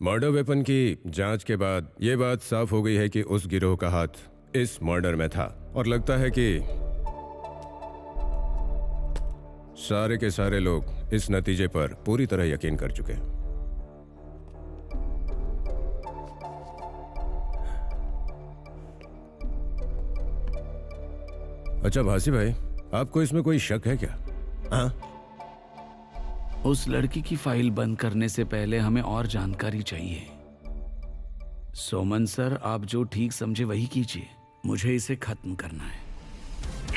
मर्डर वेपन की जांच के बाद यह बात साफ हो गई है कि उस गिरोह का हाथ इस मर्डर में था और लगता है कि सारे के सारे लोग इस नतीजे पर पूरी तरह यकीन कर चुके हैं। अच्छा भासी भाई, आपको इसमें कोई शक है क्या? हाँ, उस लड़की की फाइल बंद करने से पहले हमें और जानकारी चाहिए। सोमन सर, आप जो ठीक समझे वही कीजिए, मुझे इसे खत्म करना है।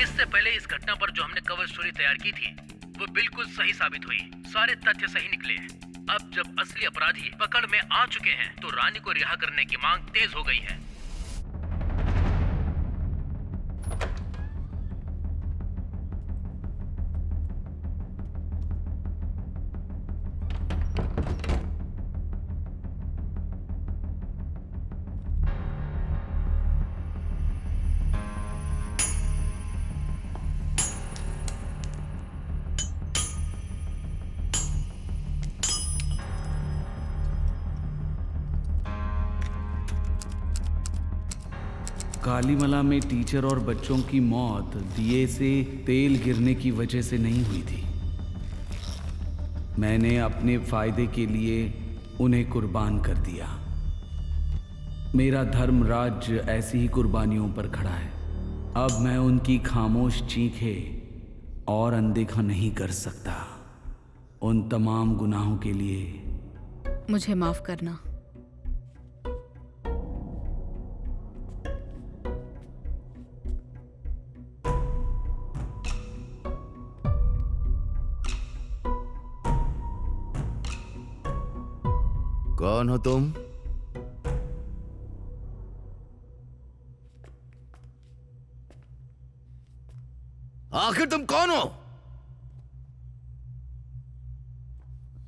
इससे पहले इस घटना पर जो हमने कवर स्टोरी तैयार की थी वो बिल्कुल सही साबित हुई, सारे तथ्य सही निकले। अब जब असली अपराधी पकड़ में आ चुके हैं तो रानी को रिहा करने की मांग तेज हो गई है। कालीमला में टीचर और बच्चों की मौत दिए से तेल गिरने की वजह से नहीं हुई थी। मैंने अपने फायदे के लिए उन्हें कुर्बान कर दिया। मेरा धर्म राज्य ऐसी ही कुर्बानियों पर खड़ा है। अब मैं उनकी खामोश चीखें और अनदेखा नहीं कर सकता। उन तमाम गुनाहों के लिए मुझे माफ करना। कौन हो तुम? आखिर तुम कौन हो?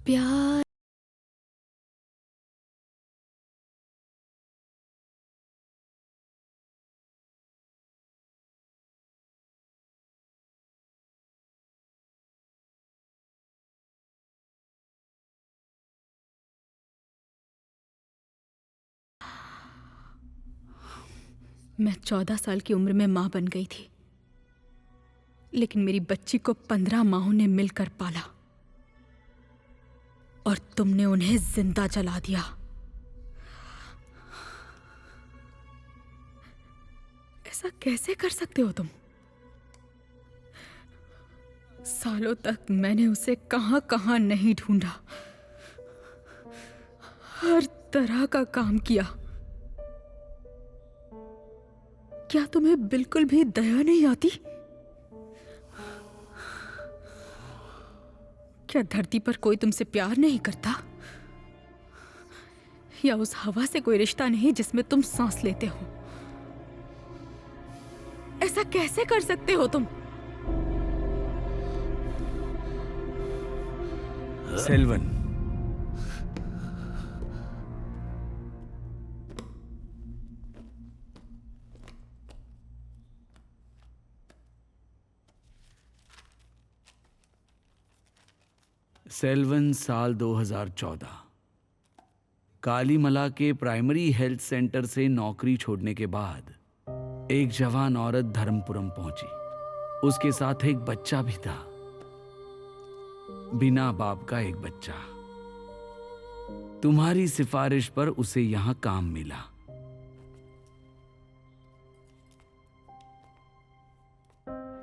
प्यार मैं 14 साल की उम्र में मां बन गई थी, लेकिन मेरी बच्ची को 15 माहों ने मिलकर पाला और तुमने उन्हें जिंदा जला दिया। ऐसा कैसे कर सकते हो तुम? सालों तक मैंने उसे कहां कहां नहीं ढूंढा, हर तरह का काम किया। क्या तुम्हें बिल्कुल भी दया नहीं आती? क्या धरती पर कोई तुमसे प्यार नहीं करता? या उस हवा से कोई रिश्ता नहीं जिसमें तुम सांस लेते हो? ऐसा कैसे कर सकते हो तुम? सेल्वन, सेल्वन साल 2014 कालीमला के प्राइमरी हेल्थ सेंटर से नौकरी छोड़ने के बाद एक जवान औरत धर्मपुरम पहुंची। उसके साथ एक बच्चा भी था। बिना बाप का एक बच्चा। तुम्हारी सिफारिश पर उसे यहां काम मिला।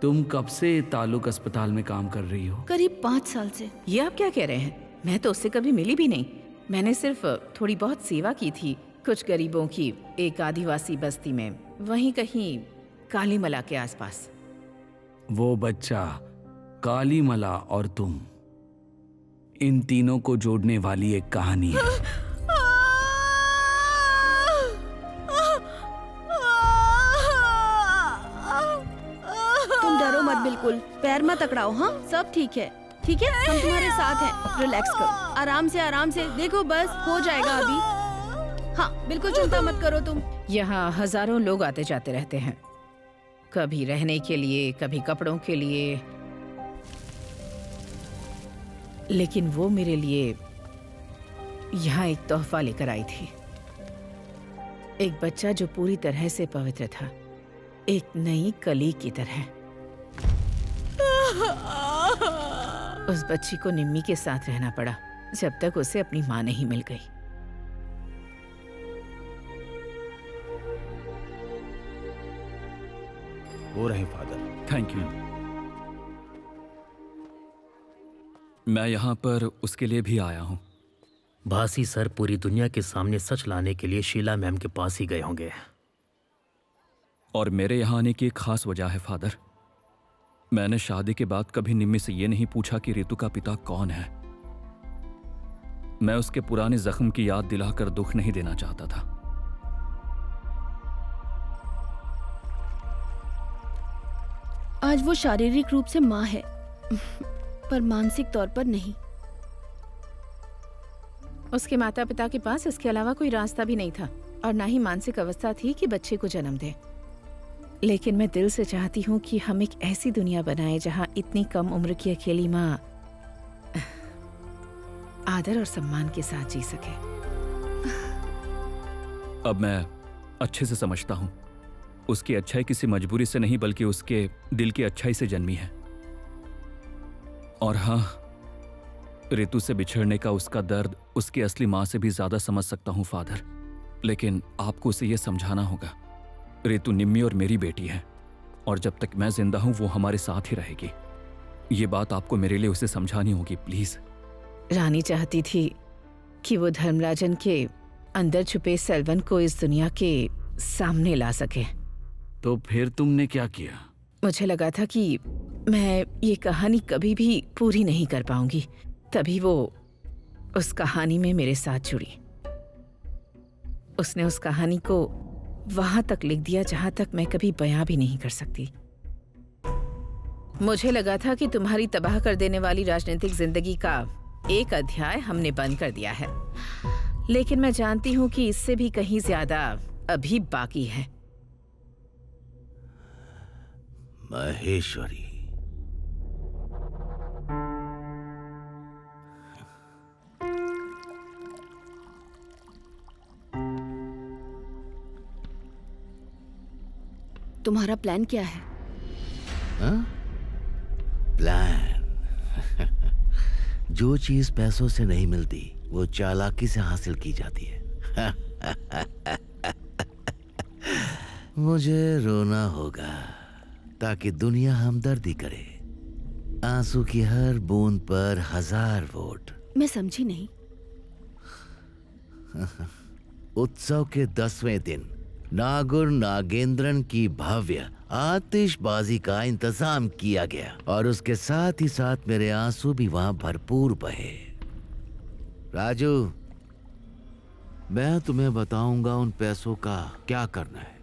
तुम कब से तालुक अस्पताल में काम कर रही हो? करीब 5 साल से। ये आप क्या कह रहे हैं? मैं तो उससे कभी मिली भी नहीं। मैंने सिर्फ थोड़ी बहुत सेवा की थी, कुछ गरीबों की, एक आदिवासी बस्ती में, वहीं कहीं कालीमला के आसपास। वो बच्चा, कालीमला और तुम, इन तीनों को जोड़ने वाली एक कहानी है। तुम डरो मत, बिल्कुल पैर मत अकड़ाओ। हाँ, सब ठीक है, ठीक है, हम तुम्हारे साथ हैं। रिलैक्स करो, आराम से देखो, बस हो जाएगा अभी। हाँ, बिल्कुल चिंता मत करो तुम। यहाँ हजारों लोग आते जाते रहते हैं, कभी रहने के लिए, कभी कपड़ों के लिए, लेकिन वो मेरे लिए यहाँ एक तोहफा लेकर आई थी। एक बच्चा जो पूरी तरह से पवित्र था, एक नई कली की तरह। उस बच्ची को निम्मी के साथ रहना पड़ा जब तक उसे अपनी माँ नहीं मिल गई। हो रहे फादर। Thank you. मैं यहाँ पर उसके लिए भी आया हूँ। भासी सर पूरी दुनिया के सामने सच लाने के लिए शीला मैम के पास ही गए होंगे। और मेरे यहाँ आने की एक खास वजह है फादर। मैंने शादी के बाद कभी निम्मी से ये नहीं पूछा कि रितु का पिता कौन है। मैं उसके पुराने जख्म की याद दिलाकर दुख नहीं देना चाहता था। आज वो शारीरिक रूप से माँ है, पर मानसिक तौर पर नहीं। उसके माता पिता के पास इसके अलावा कोई रास्ता भी नहीं था, और ना ही मानसिक अवस्था थी कि बच्चे को जन्म दे। लेकिन मैं दिल से चाहती हूँ कि हम एक ऐसी दुनिया बनाएं जहाँ इतनी कम उम्र की अकेली माँ आदर और सम्मान के साथ जी सके। अब मैं अच्छे से समझता हूँ, उसकी अच्छाई किसी मजबूरी से नहीं बल्कि उसके दिल की अच्छाई से जन्मी है। और हाँ, रितु से बिछड़ने का उसका दर्द उसकी असली माँ से भी ज्यादा समझ सकता हूँ फादर। लेकिन आपको उसे यह समझाना होगा, रितु निम्मी और मेरी बेटी है, और जब तक मैं जिंदा हूं वो हमारे साथ ही रहेगी। ये बात आपको मेरे लिए उसे समझानी होगी, प्लीज। रानी चाहती थी कि वो धर्मराजन के अंदर छुपे सेल्वन को इस दुनिया के सामने ला सके। तो फिर तुमने क्या किया? मुझे लगा था कि मैं ये कहानी कभी भी पूरी नहीं कर पाऊंगी, तभी वो उस कहानी में मेरे साथ जुड़ी। उसने उस कहानी को वहां तक लिख दिया जहां तक मैं कभी बयां भी नहीं कर सकती। मुझे लगा था कि तुम्हारी तबाह कर देने वाली राजनीतिक जिंदगी का एक अध्याय हमने बंद कर दिया है, लेकिन मैं जानती हूँ कि इससे भी कहीं ज्यादा अभी बाकी है। महेश्वरी, तुम्हारा प्लान क्या है? प्लान? जो चीज पैसों से नहीं मिलती वो चालाकी से हासिल की जाती है। मुझे रोना होगा ताकि दुनिया हमदर्दी करे। आंसू की हर बूंद पर 1000 वोट। मैं समझी नहीं। उत्सव के 10वें दिन नागुर नागेंद्रन की भव्य आतिशबाजी का इंतजाम किया गया, और उसके साथ ही साथ मेरे आंसू भी वहां भरपूर बहे। राजू, मैं तुम्हें बताऊंगा उन पैसों का क्या करना है।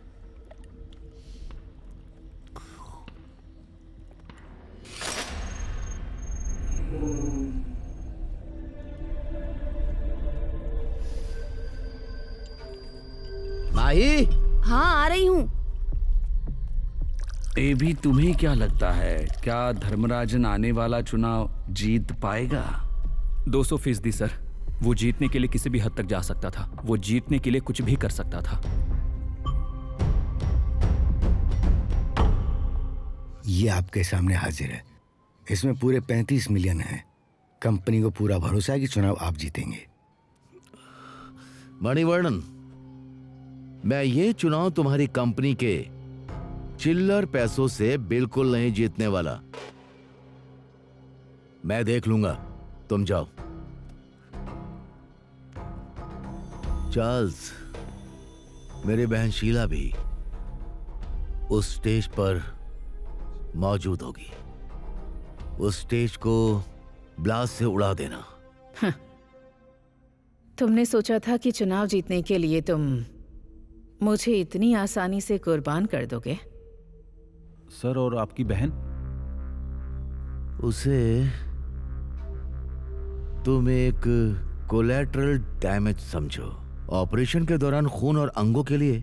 माही? हाँ, आ रही हूँ। ए भी तुम्हें क्या लगता है, क्या धर्मराजन आने वाला चुनाव जीत पाएगा? 200% सर। वो जीतने के लिए किसी भी हद तक जा सकता था। वो जीतने के लिए कुछ भी कर सकता था। ये आपके सामने हाजिर है। इसमें पूरे 35 मिलियन है। कंपनी को पूरा भरोसा है कि चुनाव आप जीतेंगे। मणिवर्णन, मैं ये चुनाव तुम्हारी कंपनी के चिल्लर पैसों से बिल्कुल नहीं जीतने वाला। मैं देख लूंगा, तुम जाओ। चार्ल्स, मेरी बहन शीला भी उस स्टेज पर मौजूद होगी। उस स्टेज को ब्लास्ट से उड़ा देना। तुमने सोचा था कि चुनाव जीतने के लिए तुम मुझे इतनी आसानी से कुर्बान कर दोगे? सर, और आपकी बहन? उसे तुम एक कोलैटरल डैमेज समझो। ऑपरेशन के दौरान खून और अंगों के लिए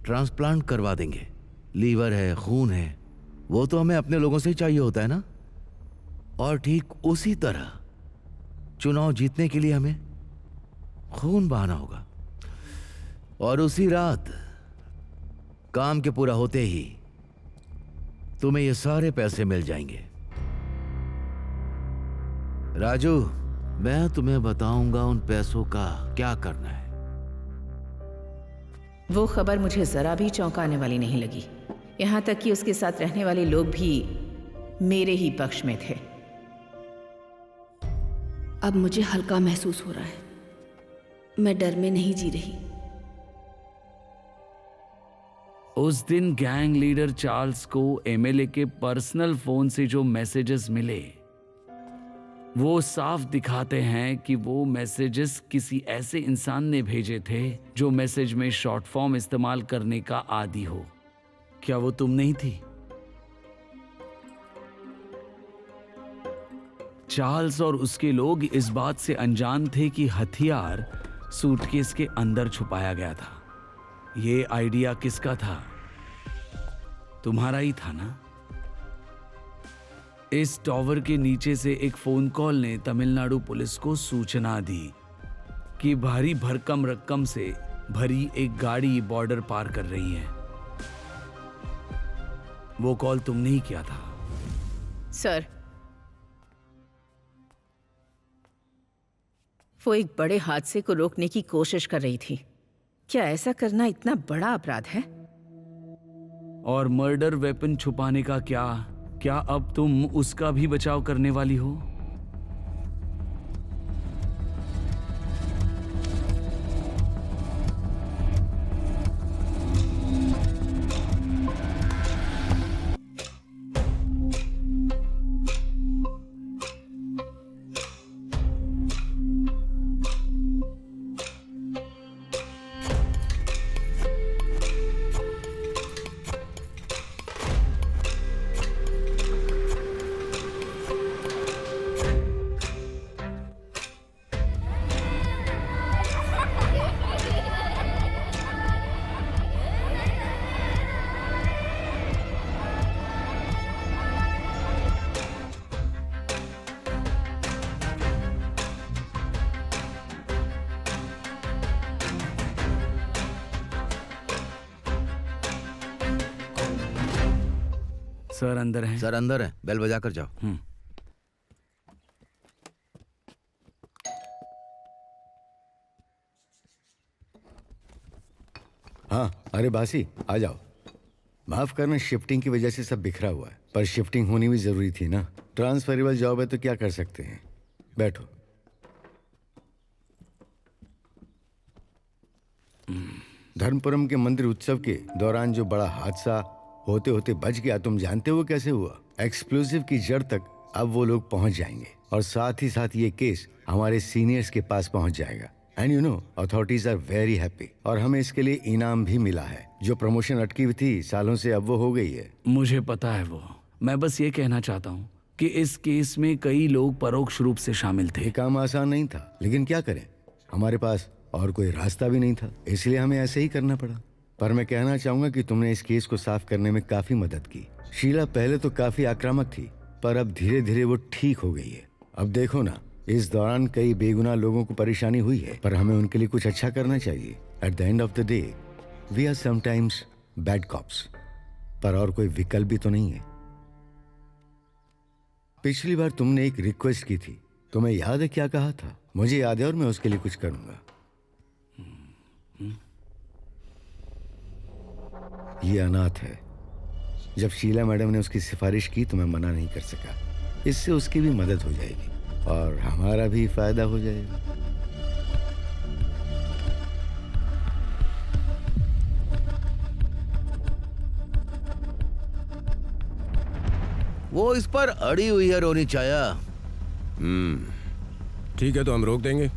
ट्रांसप्लांट करवा देंगे। लीवर है, खून है, वो तो हमें अपने लोगों से ही चाहिए होता है ना। और ठीक उसी तरह चुनाव जीतने के लिए हमें खून बहाना होगा। और उसी रात काम के पूरा होते ही तुम्हें ये सारे पैसे मिल जाएंगे। राजू, मैं तुम्हें बताऊंगा उन पैसों का क्या करना है। वो खबर मुझे जरा भी चौंकाने वाली नहीं लगी। यहाँ तक कि उसके साथ रहने वाले लोग भी मेरे ही पक्ष में थे। अब मुझे हल्का महसूस हो रहा है। मैं डर में नहीं जी रही। उस दिन गैंग लीडर चार्ल्स को एमएलए के पर्सनल फोन से जो मैसेजेस मिले वो साफ दिखाते हैं कि वो मैसेजेस किसी ऐसे इंसान ने भेजे थे जो मैसेज में शॉर्ट फॉर्म इस्तेमाल करने का आदी हो। क्या वो तुम नहीं थी? चार्ल्स और उसके लोग इस बात से अनजान थे कि हथियार सूटकेस के अंदर छुपाया गया था। ये आइडिया किसका था? तुम्हारा ही था ना? इस टॉवर के नीचे से एक फोन कॉल ने तमिलनाडु पुलिस को सूचना दी कि भारी भरकम रकम से भरी एक गाड़ी बॉर्डर पार कर रही है। वो कॉल तुमने ही किया था। सर, वो एक बड़े हादसे को रोकने की कोशिश कर रही थी। क्या ऐसा करना इतना बड़ा अपराध है? और मर्डर वेपन छुपाने का क्या अब तुम उसका भी बचाव करने वाली हो? सर अंदर हैं। सर अंदर है, बेल बजा कर जाओ। हाँ, अरे बासी, आ जाओ। माफ करना, शिफ्टिंग की वजह से सब बिखरा हुआ है, पर शिफ्टिंग होनी भी जरूरी थी ना। ट्रांसफरेबल जॉब है तो क्या कर सकते हैं। बैठो। धर्मपुरम के मंदिर उत्सव के दौरान जो बड़ा हादसा होते होते बच गया, तुम जानते हो कैसे हुआ? एक्सप्लोसिव की जड़ तक अब वो लोग पहुंच जाएंगे और साथ ही साथ ये केस हमारे सीनियर्स के पास पहुंच जाएगा। And you know, authorities are very happy और हमें इसके लिए इनाम भी मिला है। जो प्रमोशन अटकी हुई थी सालों से, अब वो हो गई है। मुझे पता है वो। मैं बस ये कहना चाहता हूँ कि इस केस में कई लोग परोक्ष रूप से शामिल थे। ये काम आसान नहीं था, लेकिन क्या करें, हमारे पास और कोई रास्ता भी नहीं था, इसलिए हमें ऐसे ही करना पड़ा। पर मैं कहना चाहूंगा कि तुमने इस केस को साफ करने में काफी मदद की। शीला पहले तो काफी आक्रामक थी, पर अब धीरे धीरे वो ठीक हो गई है। अब देखो ना, इस दौरान कई बेगुनाह लोगों को परेशानी हुई है, पर हमें उनके लिए कुछ अच्छा करना चाहिए। At the end of the day we are sometimes bad cops, पर और कोई विकल्प भी तो नहीं है। पिछली बार तुमने एक रिक्वेस्ट की थी तुम्हें याद है क्या कहा था? मुझे याद है और मैं उसके लिए कुछ करूंगा। ये अनाथ है। जब शीला मैडम ने उसकी सिफारिश की तो मैं मना नहीं कर सका। इससे उसकी भी मदद हो जाएगी और हमारा भी फायदा हो जाएगा। वो इस पर अड़ी हुई है रोनी चाया। ठीक है, तो हम रोक देंगे।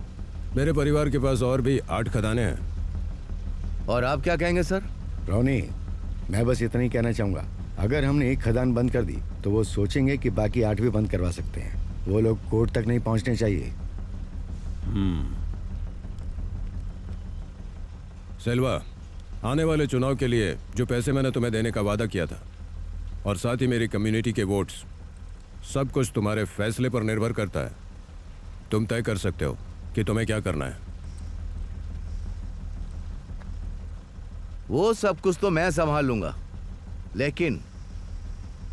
मेरे परिवार के पास और भी 8 खदानें हैं। और आप क्या कहेंगे सर? रोनी, मैं बस इतना ही कहना चाहूंगा, अगर हमने एक खदान बंद कर दी तो वो सोचेंगे कि बाकी 8 भी बंद करवा सकते हैं। वो लोग कोर्ट तक नहीं पहुंचने चाहिए। सेल्वा, आने वाले चुनाव के लिए जो पैसे मैंने तुम्हें देने का वादा किया था और साथ ही मेरी कम्युनिटी के वोट्स, सब कुछ तुम्हारे फैसले पर निर्भर करता है। तुम तय कर सकते हो कि तुम्हें क्या करना है। वो सब कुछ तो मैं संभाल लूंगा, लेकिन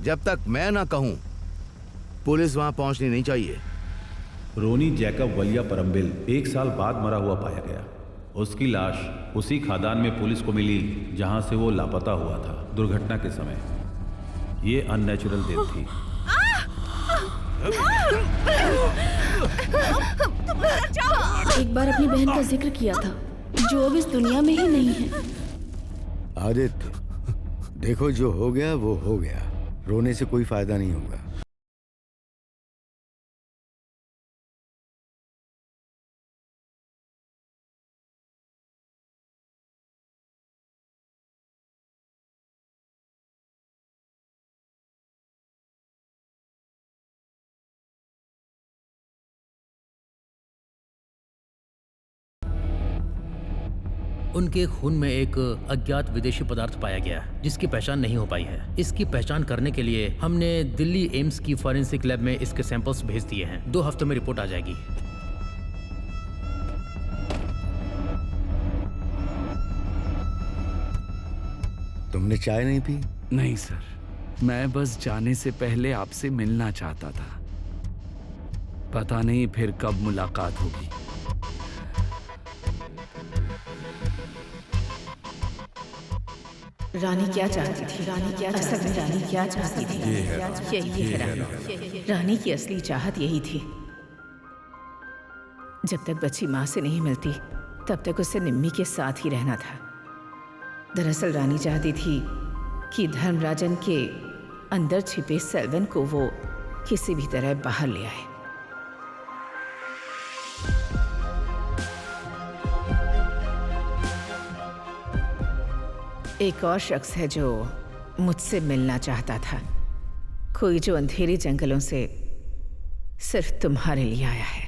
जब तक मैं ना कहूं पुलिस वहां पहुंचनी नहीं चाहिए। रोनी जैकब वलिया परम्बिल 1 साल बाद मरा हुआ पाया गया। उसकी लाश उसी खादान में पुलिस को मिली जहां से वो लापता हुआ था दुर्घटना के समय। ये अननेचुरल डेथ थी। एक बार अपनी बहन का जिक्र किया था जो अब इस दुनिया में ही नहीं है। आदित्य, देखो जो हो गया वो हो गया। रोने से कोई फायदा नहीं होगा। उनके खून में एक अज्ञात विदेशी पदार्थ पाया गया जिसकी पहचान नहीं हो पाई है। इसकी पहचान करने के लिए हमने दिल्ली एम्स की फॉरेंसिक लैब में इसके सैंपल्स भेज दिए हैं। 2 हफ्ते में रिपोर्ट आ जाएगी। तुमने चाय नहीं पी? नहीं सर, मैं बस जाने से पहले आपसे मिलना चाहता था। पता नहीं फिर कब मुलाकात होगी। रानी क्या चाहती थी? रानी क्या चाहती थी? यही है रानी। रानी की असली चाहत यही थी। जब तक बच्ची माँ से नहीं मिलती तब तक उसे निम्मी के साथ ही रहना था। दरअसल रानी चाहती थी कि धर्मराजन के अंदर छिपे सेल्वन को वो किसी भी तरह बाहर ले आए। एक और शख्स है जो मुझसे मिलना चाहता था। कोई जो अंधेरे जंगलों से सिर्फ तुम्हारे लिए आया है।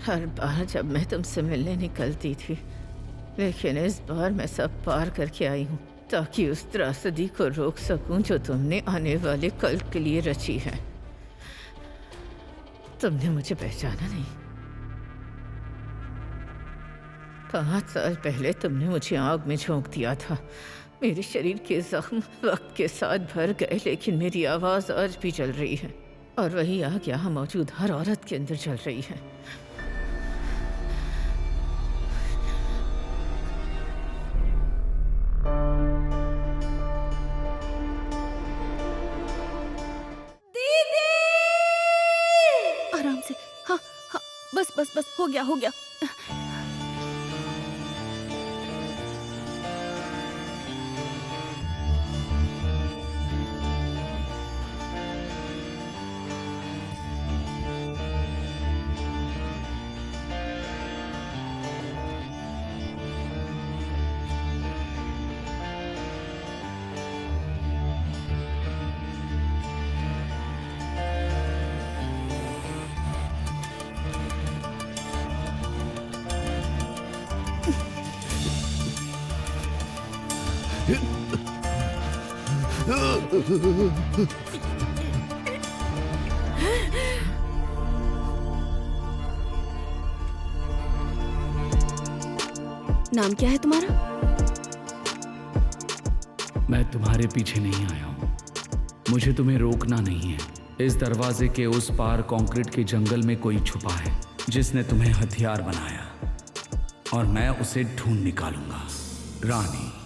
हर बार जब मैं तुमसे मिलने निकलती थी, लेकिन इस बार मैं सब पार करके आई हूँ ताकि उस त्रासदी को रोक सकूं जो तुमने आने वाले कल के लिए रची है। तुमने मुझे पहचाना नहीं। 5 साल पहले तुमने मुझे आग में झोंक दिया था। मेरे शरीर के जख्म वक्त के साथ भर गए, लेकिन मेरी आवाज़ आज भी चल रही है और वही आग यहाँ मौजूद हर औरत के अंदर चल रही है। आराम से। हाँ हाँ, बस बस बस, हो गया हो गया। नाम क्या है तुम्हारा? मैं तुम्हारे पीछे नहीं आया हूं। मुझे तुम्हें रोकना नहीं है। इस दरवाजे के उस पार कंक्रीट के जंगल में कोई छुपा है जिसने तुम्हें हथियार बनाया, और मैं उसे ढूंढ निकालूंगा। रानी।